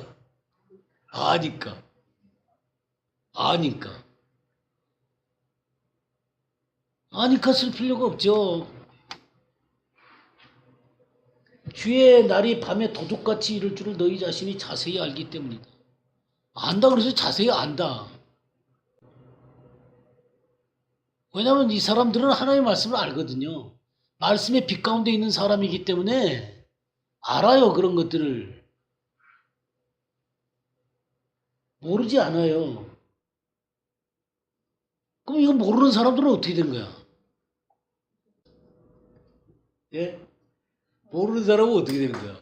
아니까. 아니까. 아니까 쓸 필요가 없죠. 주의 날이 밤에 도둑같이 이를 줄을 너희 자신이 자세히 알기 때문이다. 안다 그래서 자세히 안다. 왜냐하면 이 사람들은 하나님의 말씀을 알거든요. 말씀의 빛 가운데 있는 사람이기 때문에 알아요. 그런 것들을. 모르지 않아요. 그럼 이거 모르는 사람들은 어떻게 된 거야? 예? 모르는 사람은 어떻게 되는 거야?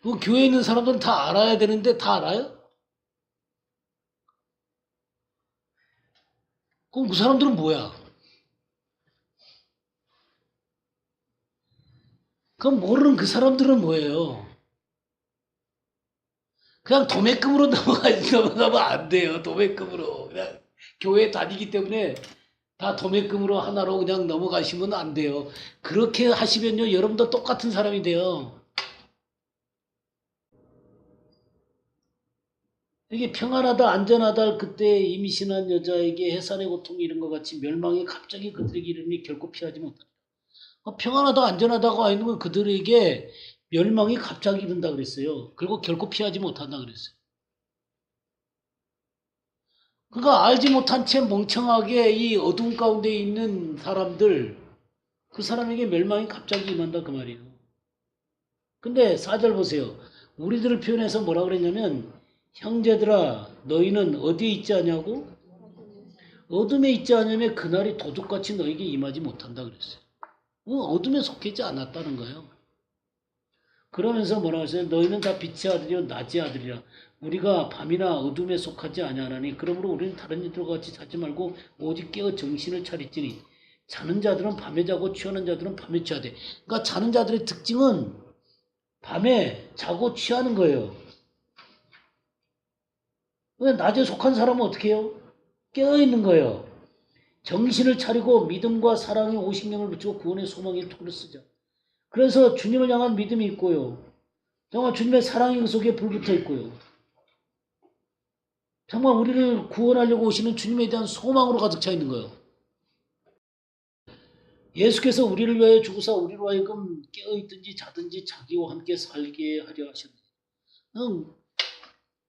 그 교회에 있는 사람들은 다 알아야 되는데 다 알아요? 그럼 그 사람들은 뭐야? 그럼 모르는 그 사람들은 뭐예요? 그냥 도매금으로 넘어가면 안 돼요. 도매금으로. 그냥 교회 다니기 때문에 다 도매금으로 하나로 그냥 넘어가시면 안 돼요. 그렇게 하시면요, 여러분도 똑같은 사람이 돼요. 이게 평안하다, 안전하다 그때 임신한 여자에게 해산의 고통 이런 것 같이 멸망이 갑자기 그들에게 이르니 결코 피하지 못한다. 평안하다, 안전하다고 하는 건 그들에게 멸망이 갑자기 이른다 그랬어요. 그리고 결코 피하지 못한다 그랬어요. 그러니까 알지 못한 채 멍청하게 이 어둠 가운데 있는 사람들, 그 사람에게 멸망이 갑자기 임한다 그 말이에요. 근데 4절 보세요. 우리들을 표현해서 뭐라 그랬냐면, 형제들아 너희는 어디에 있지 않냐고? 어둠에 있지 않으면 그날이 도둑같이 너에게 임하지 못한다 그랬어요. 어둠에 속하지 않았다는 거예요. 그러면서 뭐라고 했어요? 너희는 다 빛의 아들이요 낮의 아들이라. 우리가 밤이나 어둠에 속하지 아니하나니 그러므로 우리는 다른 이들과 같이 자지 말고 오직 깨어 정신을 차리지니 자는 자들은 밤에 자고 취하는 자들은 밤에 취하되. 그러니까 자는 자들의 특징은 밤에 자고 취하는 거예요. 낮에 속한 사람은 어떻게 해요? 깨어있는 거예요. 정신을 차리고 믿음과 사랑의 오십명을 붙이고 구원의 소망의 토를 쓰자. 그래서 주님을 향한 믿음이 있고요. 정말 주님의 사랑이 그 속에 불붙어 있고요. 정말 우리를 구원하려고 오시는 주님에 대한 소망으로 가득 차 있는 거예요. 예수께서 우리를 위하여 죽으사 우리로 하여금 깨어있든지 자든지 자기와 함께 살게 하려 하셨느니라.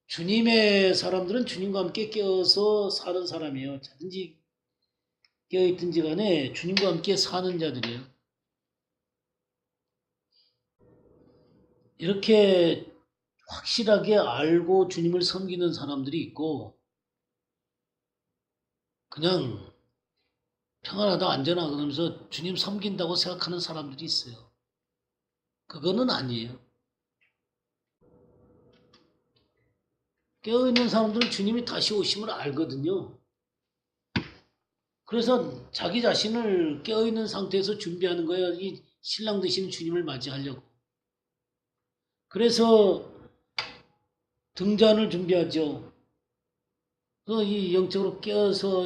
주님의 사람들은 주님과 함께 깨어서 사는 사람이에요. 자든지 깨어있든지 간에 주님과 함께 사는 자들이에요. 이렇게 확실하게 알고 주님을 섬기는 사람들이 있고 그냥 평안하다 안전하다 그러면서 주님 섬긴다고 생각하는 사람들이 있어요. 그거는 아니에요. 깨어있는 사람들은 주님이 다시 오심을 알거든요. 그래서 자기 자신을 깨어있는 상태에서 준비하는 거예요. 이 신랑 되시는 주님을 맞이하려고. 그래서 등잔을 준비하죠. 이 영적으로 깨어서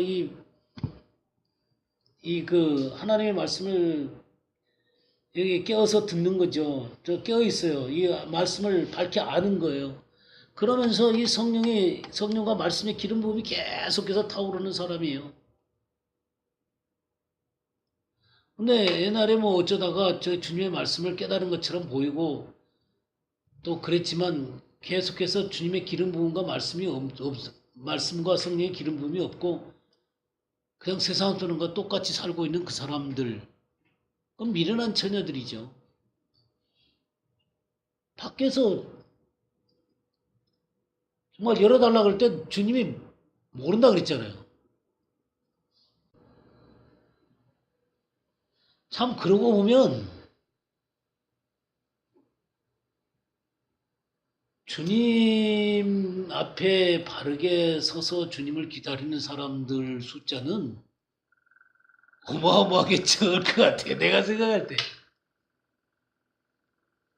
하나님의 말씀을 여기 깨어서 듣는 거죠. 저 깨어 있어요. 이 말씀을 밝히 아는 거예요. 그러면서 이 성령과 말씀의 기름 부음이 계속해서 타오르는 사람이에요. 근데 옛날에 뭐 어쩌다가 저 주님의 말씀을 깨달은 것처럼 보이고 또 그랬지만 계속해서 주님의 기름 부음과 말씀과 성령의 기름 부음이 없고 그냥 세상 사람과 똑같이 살고 있는 그 사람들, 그건 미련한 처녀들이죠. 밖에서 정말 열어달라고 할 때 주님이 모른다 그랬잖아요. 참 그러고 보면 주님 앞에 바르게 서서 주님을 기다리는 사람들 숫자는 어마어마하게 적을 것 같아. 내가 생각할 때.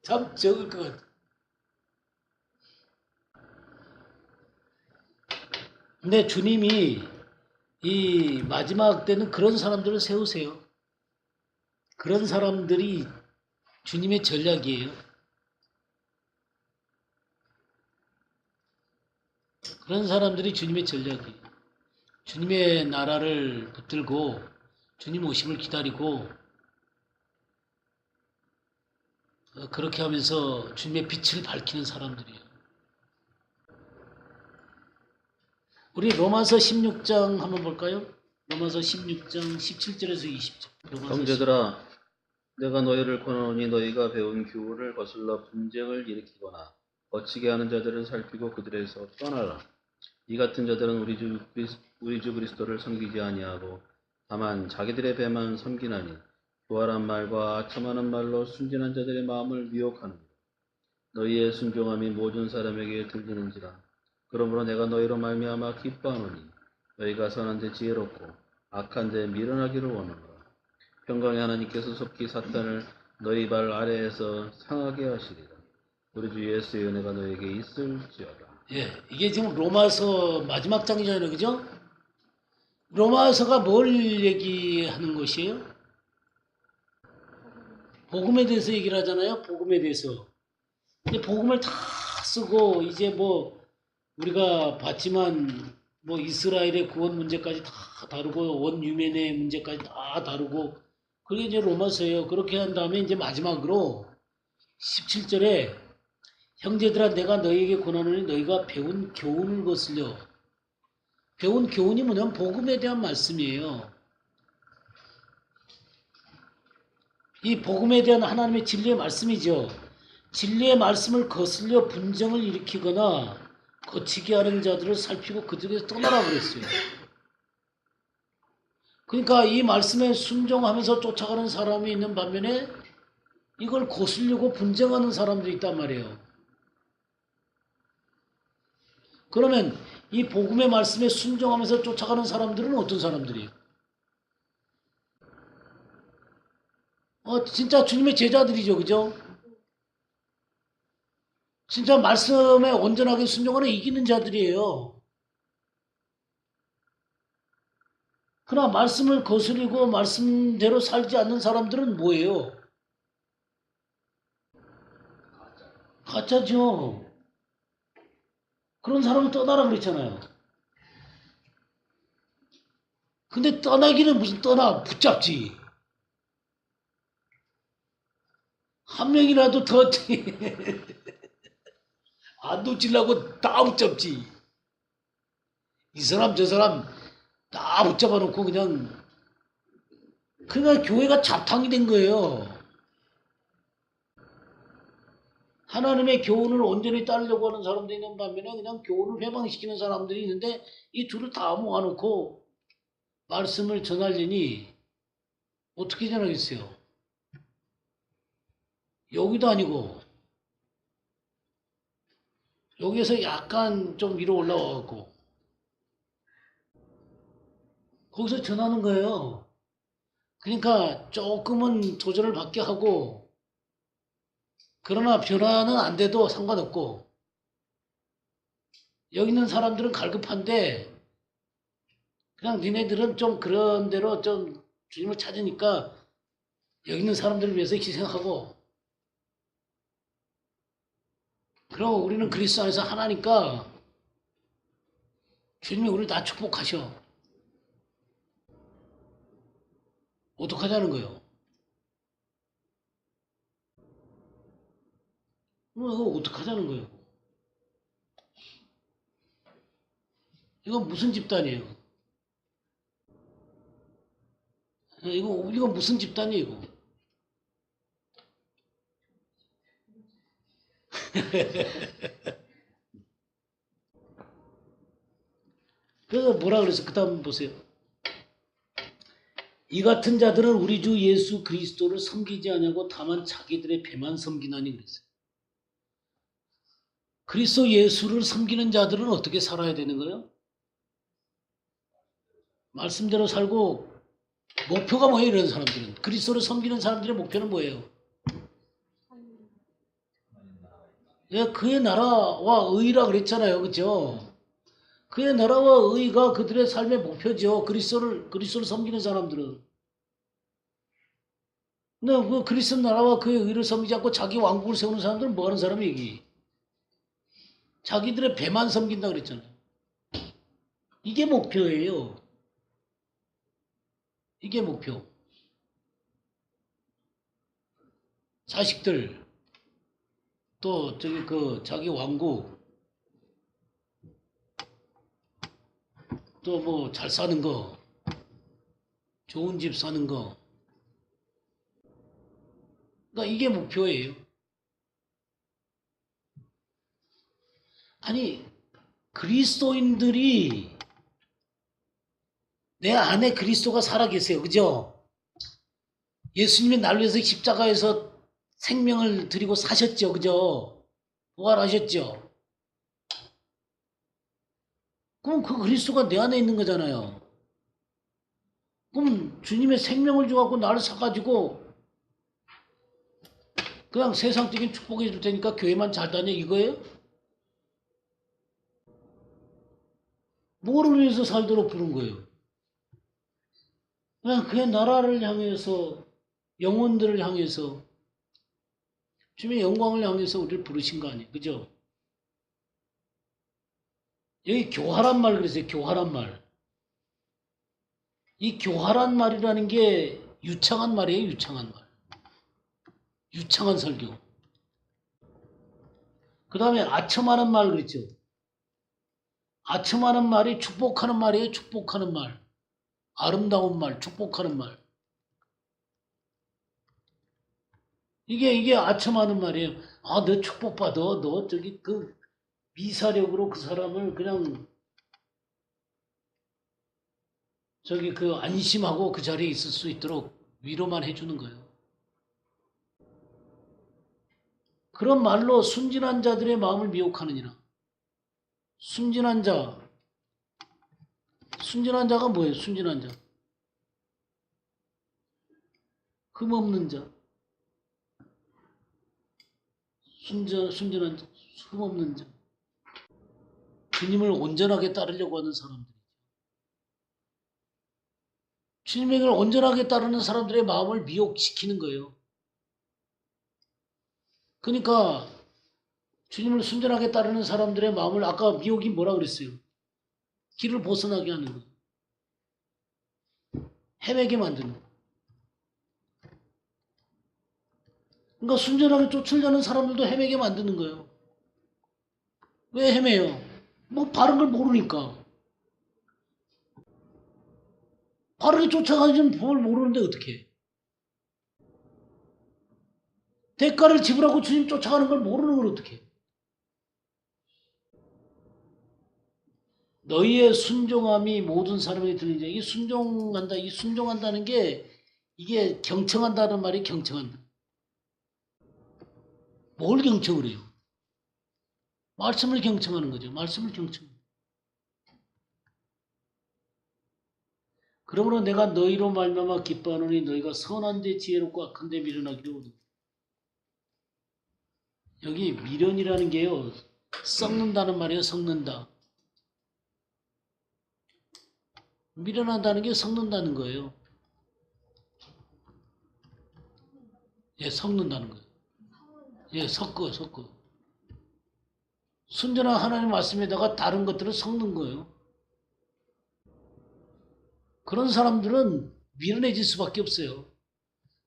참 적을 것 같아. 근데 주님이 이 마지막 때는 그런 사람들을 세우세요. 그런 사람들이 주님의 전략이에요. 그런 사람들이 주님의 전략이에요. 주님의 나라를 붙들고 주님 오심을 기다리고 그렇게 하면서 주님의 빛을 밝히는 사람들이에요. 우리 로마서 16장 한번 볼까요? 로마서 16장 17절에서 20절. 형제들아, 내가 너희를 권하노니 너희가 배운 교훈을 거슬러 분쟁을 일으키거나 거치게 하는 자들을 살피고 그들에서 떠나라. 이 같은 자들은 우리 주 그리스도를 섬기지 아니하고 다만 자기들의 배만 섬기나니 교활한 말과 아첨하는 말로 순진한 자들의 마음을 미혹하느니라. 너희의 순종함이 모든 사람에게 들리는지라. 그러므로 내가 너희로 말미암아 기뻐하노니 너희가 선한 데 지혜롭고 악한 데 미련하기를 원하노라. 평강의 하나님께서 속히 사탄을 너희 발 아래에서 상하게 하시리라. 우리 주 예수의 은혜가 너희에게 있을지어다. 예, 이게 지금 로마서 마지막 장이잖아요, 그죠? 로마서가 뭘 얘기하는 것이에요? 복음에 대해서 얘기를 하잖아요, 복음에 대해서. 근데 복음을 다 쓰고 이제 뭐 우리가 봤지만 뭐 이스라엘의 구원 문제까지 다 다루고 원유맨의 문제까지 다 다루고 그게 이제 로마서예요. 그렇게 한 다음에 이제 마지막으로 17절에 형제들아 내가 너희에게 권하노니 너희가 배운 교훈을 거슬려. 배운 교훈이 뭐냐면 복음에 대한 말씀이에요. 이 복음에 대한 하나님의 진리의 말씀이죠. 진리의 말씀을 거슬려 분쟁을 일으키거나 거치게 하는 자들을 살피고 그들에서 떠나라 그랬어요. 그러니까 이 말씀에 순종하면서 쫓아가는 사람이 있는 반면에 이걸 거슬리고 분쟁하는 사람들이 있단 말이에요. 그러면 이 복음의 말씀에 순종하면서 쫓아가는 사람들은 어떤 사람들이에요? 진짜 주님의 제자들이죠, 그죠? 진짜 말씀에 온전하게 순종하는 이기는 자들이에요. 그러나 말씀을 거스리고 말씀대로 살지 않는 사람들은 뭐예요? 가짜죠. 그런 사람은 떠나라 그랬잖아요. 근데 떠나기는 무슨 떠나, 붙잡지. 한 명이라도 더 안 놓치려고 다 붙잡지. 이 사람 저 사람 다 붙잡아 놓고 그냥 교회가 잡탕이 된 거예요. 하나님의 교훈을 온전히 따르려고 하는 사람들이 있는 반면에 그냥 교훈을 회방시키는 사람들이 있는데 이 둘을 다 모아놓고 말씀을 전하려니 어떻게 전하겠어요? 여기도 아니고 여기에서 약간 좀 위로 올라와갖고 거기서 전하는 거예요. 그러니까 조금은 도전을 받게 하고 그러나 변화는 안 돼도 상관없고 여기 있는 사람들은 갈급한데 그냥 니네들은 좀 그런 대로 좀 주님을 찾으니까 여기 있는 사람들을 위해서 희생하고 그럼 우리는 그리스도 안에서 하나니까 주님이 우리를 다 축복하셔. 어떡하자는 거예요? 이거 어떡하자는 거예요? 이거 무슨 집단이에요? 이거 무슨 집단이에요, 이거? 그래서 뭐라 그랬어? 그 다음 보세요. 이 같은 자들은 우리 주 예수 그리스도를 섬기지 아니하고 다만 자기들의 배만 섬기나니 그랬어요. 그리스도 예수를 섬기는 자들은 어떻게 살아야 되는 거예요? 말씀대로 살고 목표가 뭐예요? 이런 사람들은 그리스도를 섬기는 사람들의 목표는 뭐예요? 예, 그의 나라와 의라 그랬잖아요, 그렇죠? 그의 나라와 의가 그들의 삶의 목표죠. 그리스도를 섬기는 사람들은. 근데 그 그리스도 나라와 그의 의를 섬기지 않고 자기 왕국을 세우는 사람들은 뭐 하는 사람이 얘기? 자기들의 배만 섬긴다 그랬잖아요. 이게 목표예요. 이게 목표. 자식들, 또 저기 그 자기 왕국, 또 뭐 잘 사는 거, 좋은 집 사는 거. 그러니까 이게 목표예요. 아니, 그리스도인들이 내 안에 그리스도가 살아계세요. 그죠? 예수님이 나를 위해서 십자가에서 생명을 드리고 사셨죠. 그죠? 부활하셨죠. 그럼 그 그리스도가 내 안에 있는 거잖아요. 그럼 주님의 생명을 줘갖고 나를 사가지고 그냥 세상적인 축복해 줄 테니까 교회만 잘 다녀 이거예요? 뭐를 위해서 살도록 부른 거예요? 그냥 그의 나라를 향해서, 영혼들을 향해서, 주님의 영광을 향해서 우리를 부르신 거 아니에요? 그죠? 여기 교활한 말 그랬어요. 교활한 말. 이 교활한 말이라는 게 유창한 말이에요. 유창한 말. 유창한 설교. 그 다음에 아첨하는 말 그랬죠. 아첨하는 말이 축복하는 말이에요. 축복하는 말. 아름다운 말, 축복하는 말. 이게 아첨하는 말이에요. 아, 너 축복받아. 너 저기 그 미사력으로 그 사람을 그냥 저기 그 안심하고 그 자리에 있을 수 있도록 위로만 해주는 거예요. 그런 말로 순진한 자들의 마음을 미혹하느니라. 순진한 자. 순진한 자가 뭐예요? 순진한 자. 흠없는 자. 순진한 자. 흠없는 자. 주님을 온전하게 따르려고 하는 사람들. 주님을 온전하게 따르는 사람들의 마음을 미혹시키는 거예요. 그러니까 주님을 순전하게 따르는 사람들의 마음을 아까 미혹이 뭐라 그랬어요? 길을 벗어나게 하는 거. 헤매게 만드는 거. 그러니까 순전하게 쫓으려는 사람들도 헤매게 만드는 거예요. 왜 헤매요? 뭐 바른 걸 모르니까. 바르게 쫓아가지는 법을 모르는데 어떻게 해? 대가를 지불하고 주님 쫓아가는 걸 모르는 걸 어떻게 해? 너희의 순종함이 모든 사람에게 들리자. 이 순종한다. 이 순종한다는 게 이게 경청한다는 말이 경청한다. 뭘 경청을 해요? 말씀을 경청하는 거죠. 말씀을 경청. 그러므로 내가 너희로 말미암아 기뻐하노니 너희가 선한 데 지혜롭고 악한 데 미련하기로. 여기 미련이라는 게요. 썩는다는 말이에요. 썩는다. 미련하다는 게 썩는다는 거예요. 예, 썩는다는 거예요. 예, 섞어. 순전한 하나님 말씀에다가 다른 것들을 섞는 거예요. 그런 사람들은 미련해질 수밖에 없어요.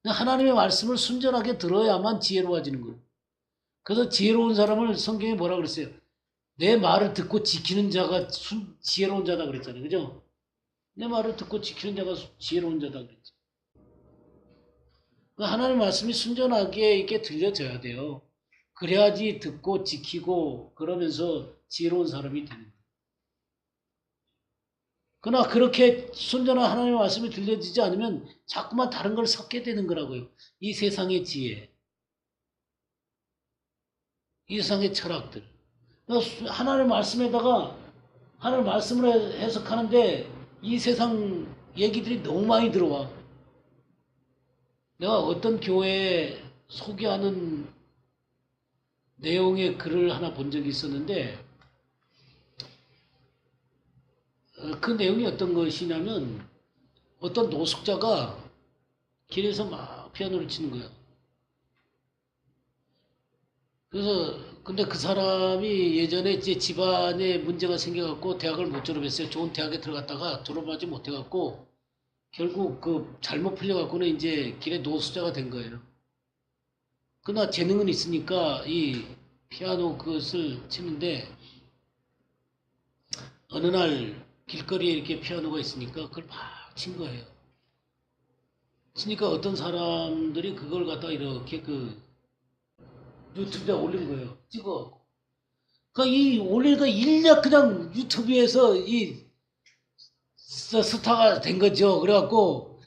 하나님의 말씀을 순전하게 들어야만 지혜로워지는 거예요. 그래서 지혜로운 사람을 성경에 뭐라 그랬어요? 내 말을 듣고 지키는 자가 지혜로운 자다 그랬잖아요. 그죠? 내 말을 듣고 지키는 자가 지혜로운 자다 그랬죠. 하나님의 말씀이 순전하게 이렇게 들려져야 돼요. 그래야지 듣고 지키고 그러면서 지혜로운 사람이 되는 거예요. 그러나 그렇게 순전한 하나님의 말씀이 들려지지 않으면 자꾸만 다른 걸 섞게 되는 거라고요. 이 세상의 지혜, 이 세상의 철학들. 하나님의 말씀에다가 하나님의 말씀을 해석하는데 이 세상 얘기들이 너무 많이 들어와. 내가 어떤 교회에 소개하는 내용의 글을 하나 본 적이 있었는데 그 내용이 어떤 것이냐면 어떤 노숙자가 길에서 막 피아노를 치는 거예요. 그래서 근데 그 사람이 예전에 이제 집안에 문제가 생겨갖고 대학을 못 졸업했어요. 좋은 대학에 들어갔다가 졸업하지 못해갖고 결국 그 잘못 풀려갖고는 이제 길에 노숙자가 된 거예요. 그러나 재능은 있으니까 이 피아노 그것을 치는데 어느 날 길거리에 이렇게 피아노가 있으니까 그걸 막 친 거예요. 치니까 어떤 사람들이 그걸 갖다 이렇게 그 유튜브에 올린 거예요. 찍어. 그러니까 이 올리니까 일약 그냥 유튜브에서 이 스타가 된 거죠. 그래갖고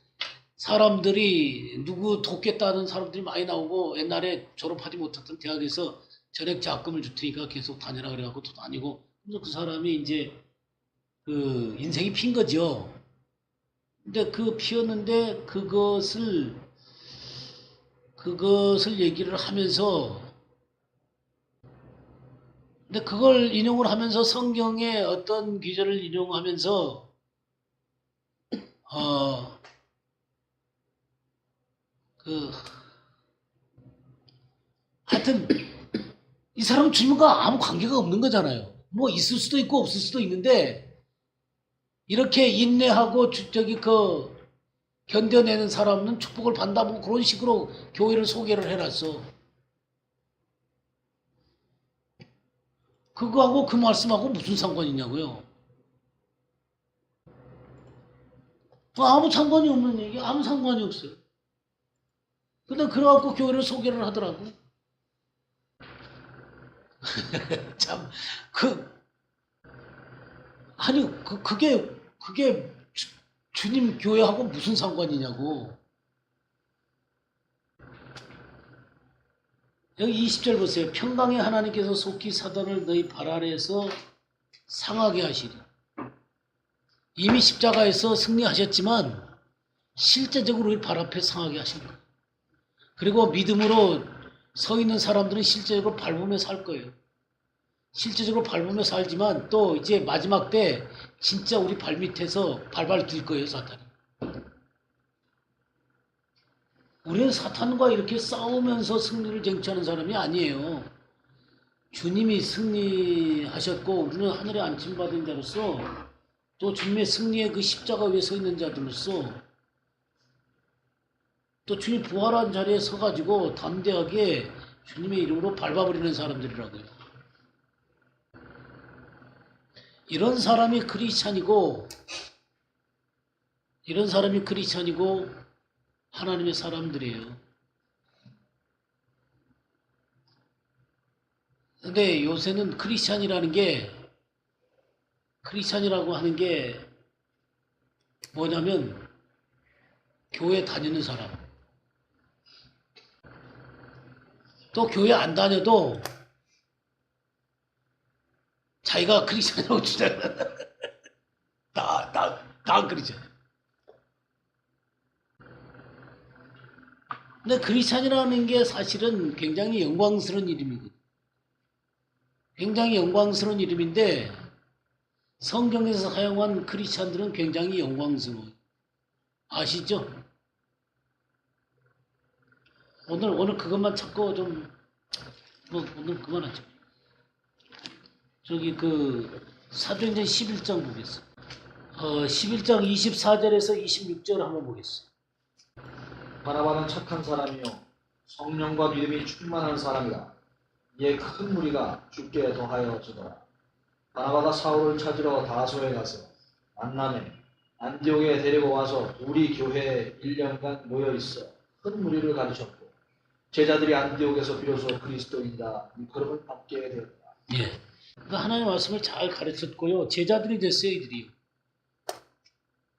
사람들이 누구 돕겠다는 사람들이 많이 나오고 옛날에 졸업하지 못했던 대학에서 전액 장학금을 줄 테니까 계속 다녀라 그래갖고 또 다니고 그래서 그 사람이 이제 그 인생이 핀 거죠. 근데 그 피었는데 그것을 얘기를 하면서 근데 그걸 인용을 하면서 성경의 어떤 기절을 인용하면서 하여튼 이 사람 주님과 아무 관계가 없는 거잖아요. 뭐 있을 수도 있고 없을 수도 있는데 이렇게 인내하고 견뎌내는 사람은 축복을 받는다 뭐 그런 식으로 교회를 소개를 해놨어. 그거하고 그 말씀하고 무슨 상관이 있냐고요. 아무 상관이 없는 얘기, 아무 상관이 없어요. 근데 그래갖고 교회를 소개를 하더라고. 참, 그게 주님 교회하고 무슨 상관이냐고. 여기 20절 보세요. 평강의 하나님께서 속히 사단을 너희 발 아래에서 상하게 하시리. 이미 십자가에서 승리하셨지만 실제적으로 우리 발 앞에 상하게 하십니다. 그리고 믿음으로 서 있는 사람들은 실제적으로 밟으며 살 거예요. 실제적으로 밟으며 살지만 또 이제 마지막 때 진짜 우리 발 밑에서 발발 뛸 거예요, 사탄이. 우리는 사탄과 이렇게 싸우면서 승리를 쟁취하는 사람이 아니에요. 주님이 승리하셨고 우리는 하늘에 안침받은 자로서 또 주님의 승리의 그 십자가 위에 서 있는 자들로서 또 주님 부활한 자리에 서가지고 담대하게 주님의 이름으로 밟아버리는 사람들이라고요. 이런 사람이 크리스찬이고 하나님의 사람들이에요. 근데 요새는 크리스찬이라고 하는 게 뭐냐면 교회 다니는 사람. 또 교회 안 다녀도 자기가 크리스찬이라고 주장한다. 다 크리스찬. 근데 크리스찬이라는 게 사실은 굉장히 영광스러운 이름이거든요. 굉장히 영광스러운 이름인데 성경에서 사용한 크리스찬들은 굉장히 영광스러워요. 아시죠? 오늘 그것만 찾고 오늘 그만하죠. 저기 사도행전 11장 보겠어. 11장 24절에서 26절 한번 보겠어. 바나바는 착한 사람이요 성령과 믿음이 충만한 사람이라. 이에 큰 무리가 주께 더하여 주더라. 바나바가 사울을 찾으러 다소에 가서 만나매 안디옥에 데리고 와서 우리 교회에 1년간 모여 있어 큰 무리를 가르쳤고 제자들이 안디옥에서 비로소 그리스도인이다 이 걸음을 받게 되었다. 예. 그러니까 하나님의 말씀을 잘 가르쳤고요. 제자들이 됐어요, 이들이요.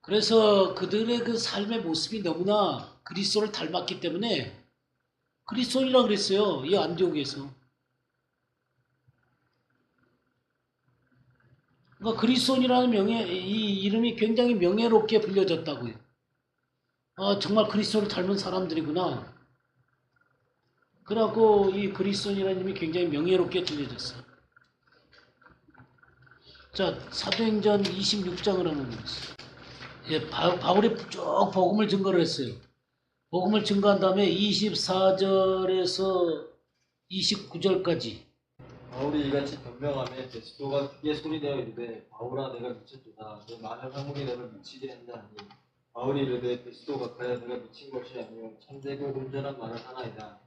그래서 그들의 그 삶의 모습이 너무나 그리스도를 닮았기 때문에 그리스도인이라고 그랬어요. 이 안디옥에서. 그러니까 그리스도인이라는 이 이름이 굉장히 명예롭게 불려졌다고요. 정말 그리스도를 닮은 사람들이구나. 그래갖고 이 그리스도인이라는 이름이 굉장히 명예롭게 들려졌어요. 자, 사도행전 26장을 한번 보겠습니다. 예, 바울이 쭉 복음을 증거를 했어요. 복음을 증거한 다음에 24절에서 29절까지. 바울이 이같이 변명하며 베스도가 크게 소리내어 이르되 바울아 내가 미쳤도다. 내 많은 학문이 너를 미치게 한다 하니 바울이 이르되 베스도 각하여 내가 미친 것이 아니요 참되고 온전한 말을 하나이다.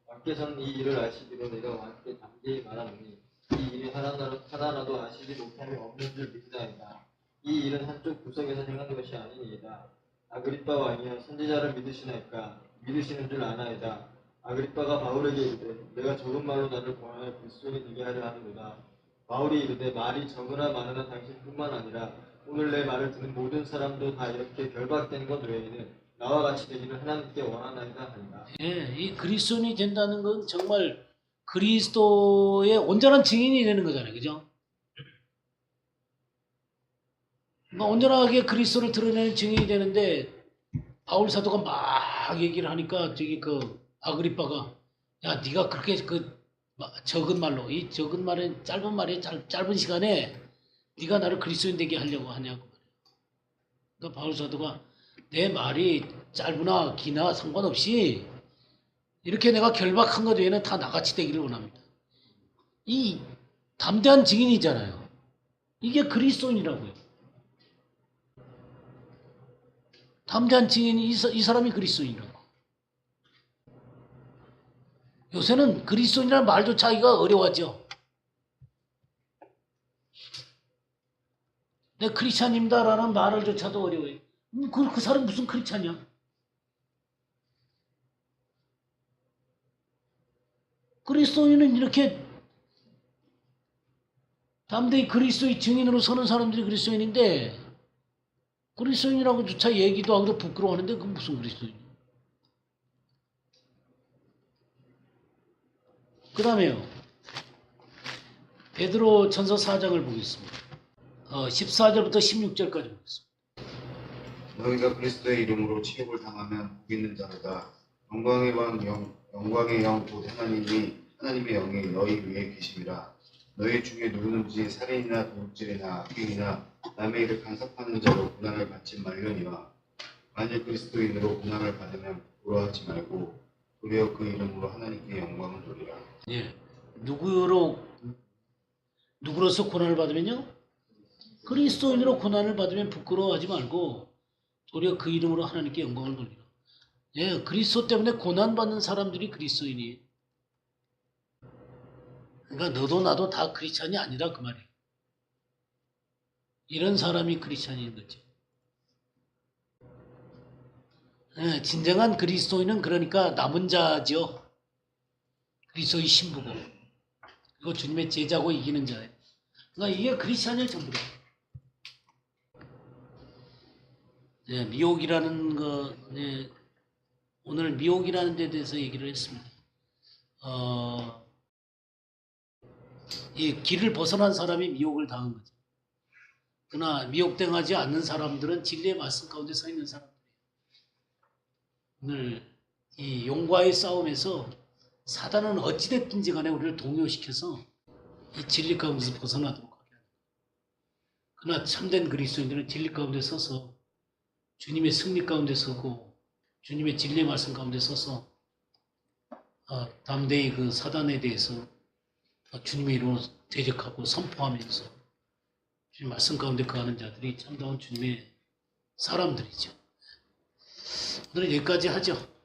왕께서는 이 일을 아시기로 내가 왕께 담대히 말하노니 이 일이 하나라도 아시지 못함이 없는 줄 믿나이다. 이 일은 한쪽 구석에서 행한 것이 아니니이다. 아그리빠 왕이여 선지자를 믿으시나이까? 믿으시는 줄 아나이다. 아그리빠가 바울에게 이르되 내가 적은 말로 나를 권하여 그리스도에 되게 하려 하는도다. 바울이 이르되 말이 적으나 많으나 당신뿐만 아니라 오늘 내 말을 듣는 모든 사람도 다 이렇게 결박된 것 외에는 나와 같이 되기를 하나님께 원하나이다 하니라. 예, 이 그리스도인이 된다는 건 정말 그리스도의 온전한 증인이 되는 거잖아요. 그죠? 그러니까 온전하게 그리스도를 드러내는 증인이 되는데 바울 사도가 막 얘기를 하니까 저기 그 아그리빠가 야 네가 그렇게 그 적은 말로 이 적은 말은 짧은 말에 짧은 시간에 네가 나를 그리스도인 되게 하려고 하냐고. 그러니까 바울 사도가 내 말이 짧으나 기나 상관없이 이렇게 내가 결박한 것 외에는 다 나같이 되기를 원합니다. 이 담대한 증인이잖아요. 이게 그리스도인이라고요. 담대한 증인이 이 사람이 그리스도인이라고. 요새는 그리스도인이라는 말조차 하기가 어려워하죠. 내 크리스찬입니다라는 말을조차도 어려워요. 그 사람 무슨 크리스찬이야? 그리스도인은 이렇게 담대히 그리스도의 증인으로 서는 사람들이 그리스도인인데 그리스도인이라고 조차 얘기도 하기도 부끄러워하는데 그건 무슨 그리스도인이야? 그 다음에요. 베드로 전서 4장을 보겠습니다. 14절부터 16절까지 보겠습니다. 너희가 그리스도의 이름으로 치욕을 당하면 복 있는 자로다. 영광의 왕 영광의 영 곧 하나님의 영이 너희 위에 계심이라. 너희 중에 누구든지 살인이나 도둑질이나 악행이나 남의 일을 간섭하는 자로 고난을 받지 말려니와 만일 그리스도인으로 고난을 받으면 부러워하지 말고 도리어 그 이름으로 하나님께 영광을 돌리라. 예, 누구로서 고난을 받으면요? 그리스도인으로 고난을 받으면 부끄러워하지 말고 도리어 그 이름으로 하나님께 영광을 돌리라. 예, 그리스도 때문에 고난받는 사람들이 그리스도인이에요. 그러니까 너도 나도 다 크리스찬이 아니다 그 말이에요. 이런 사람이 크리스찬인 거죠. 예, 진정한 그리스도인은 그러니까 남은 자죠. 그리스도의 신부고 그리고 주님의 제자고 이기는 자예요. 그러니까 이게 크리스찬의 전부다. 네, 미혹이라는 거, 네, 오늘 미혹이라는 데 대해서 얘기를 했습니다. 이 길을 벗어난 사람이 미혹을 당한 거죠. 그러나 미혹당하지 않는 사람들은 진리의 말씀 가운데 서 있는 사람들이에요. 오늘 이 용과의 싸움에서 사단은 어찌됐든지 간에 우리를 동요시켜서 이 진리 가운데서 벗어나도록 하게 합니다. 그러나 참된 그리스도인들은 진리 가운데 서서 주님의 승리 가운데 서고 주님의 진리의 말씀 가운데 서서 담대히 그 사단에 대해서 주님의 이름으로 대적하고 선포하면서 주님 말씀 가운데 거하는 자들이 참다운 주님의 사람들이죠. 오늘은 여기까지 하죠.